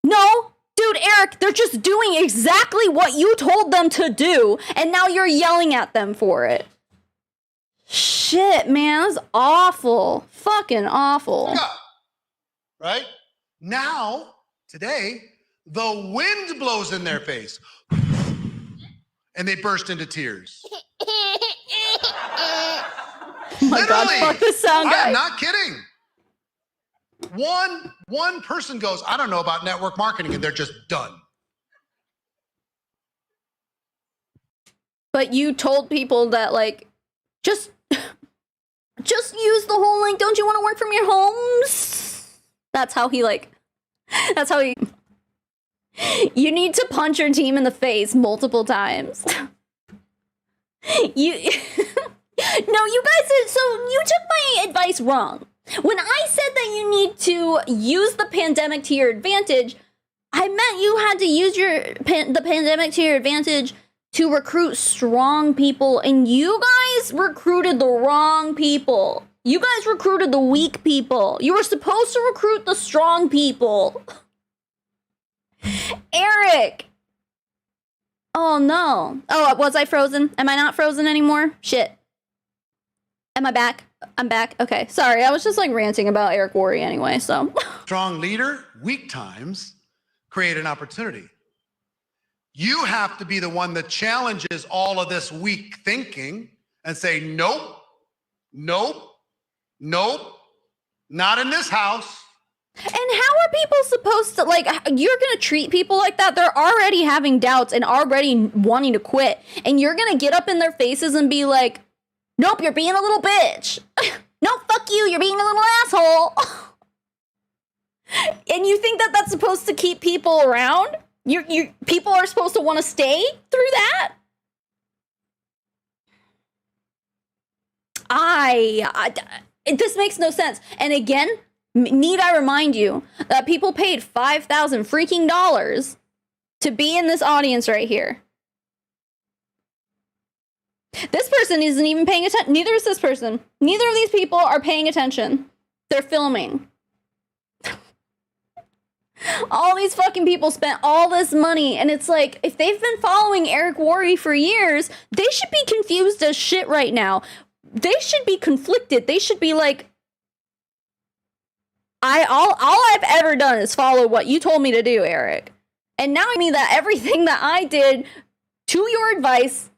No, dude, Eric, they're just doing exactly what you told them to do, and now you're yelling at them for it. Shit, man, that's awful. Fucking awful. Right? Now, today, the wind blows in their face. And they burst into tears. Oh my God, Literally. fuck this sound guy. I'm not kidding. One person goes, I don't know about network marketing, and they're just done. But you told people that, like, just use the whole, like, don't you want to work from your homes? That's how he, you need to punch your team in the face multiple times. No, you guys, so you took my advice wrong. When I said that you need to use the pandemic to your advantage, I meant you had to use the pandemic to your advantage to recruit strong people, and you guys recruited the wrong people. You guys recruited the weak people. You were supposed to recruit the strong people. Eric! Oh no. Oh, was I frozen? Am I not frozen anymore? Shit. Am I back? I'm back. Okay, sorry. I was just like ranting about Eric Worre anyway, so. Strong leader, weak times create an opportunity. You have to be the one that challenges all of this weak thinking and say, nope, nope, nope, not in this house. And how are people supposed to, like, you're gonna treat people like that? They're already having doubts and already wanting to quit. And you're gonna get up in their faces and be like, nope, you're being a little bitch. No, fuck you, you're being a little asshole. And you think that that's supposed to keep people around? People are supposed to want to stay through that? This makes no sense. And again, need I remind you that people paid $5,000 freaking dollars to be in this audience right here. This person isn't even paying attention. Neither is this person. Neither of these people are paying attention. They're filming. All these fucking people spent all this money, and it's like, if they've been following Eric Worre for years, they should be confused as shit right now. They should be conflicted. They should be like, all I've ever done is follow what you told me to do, Eric. And now I mean that everything that I did to your advice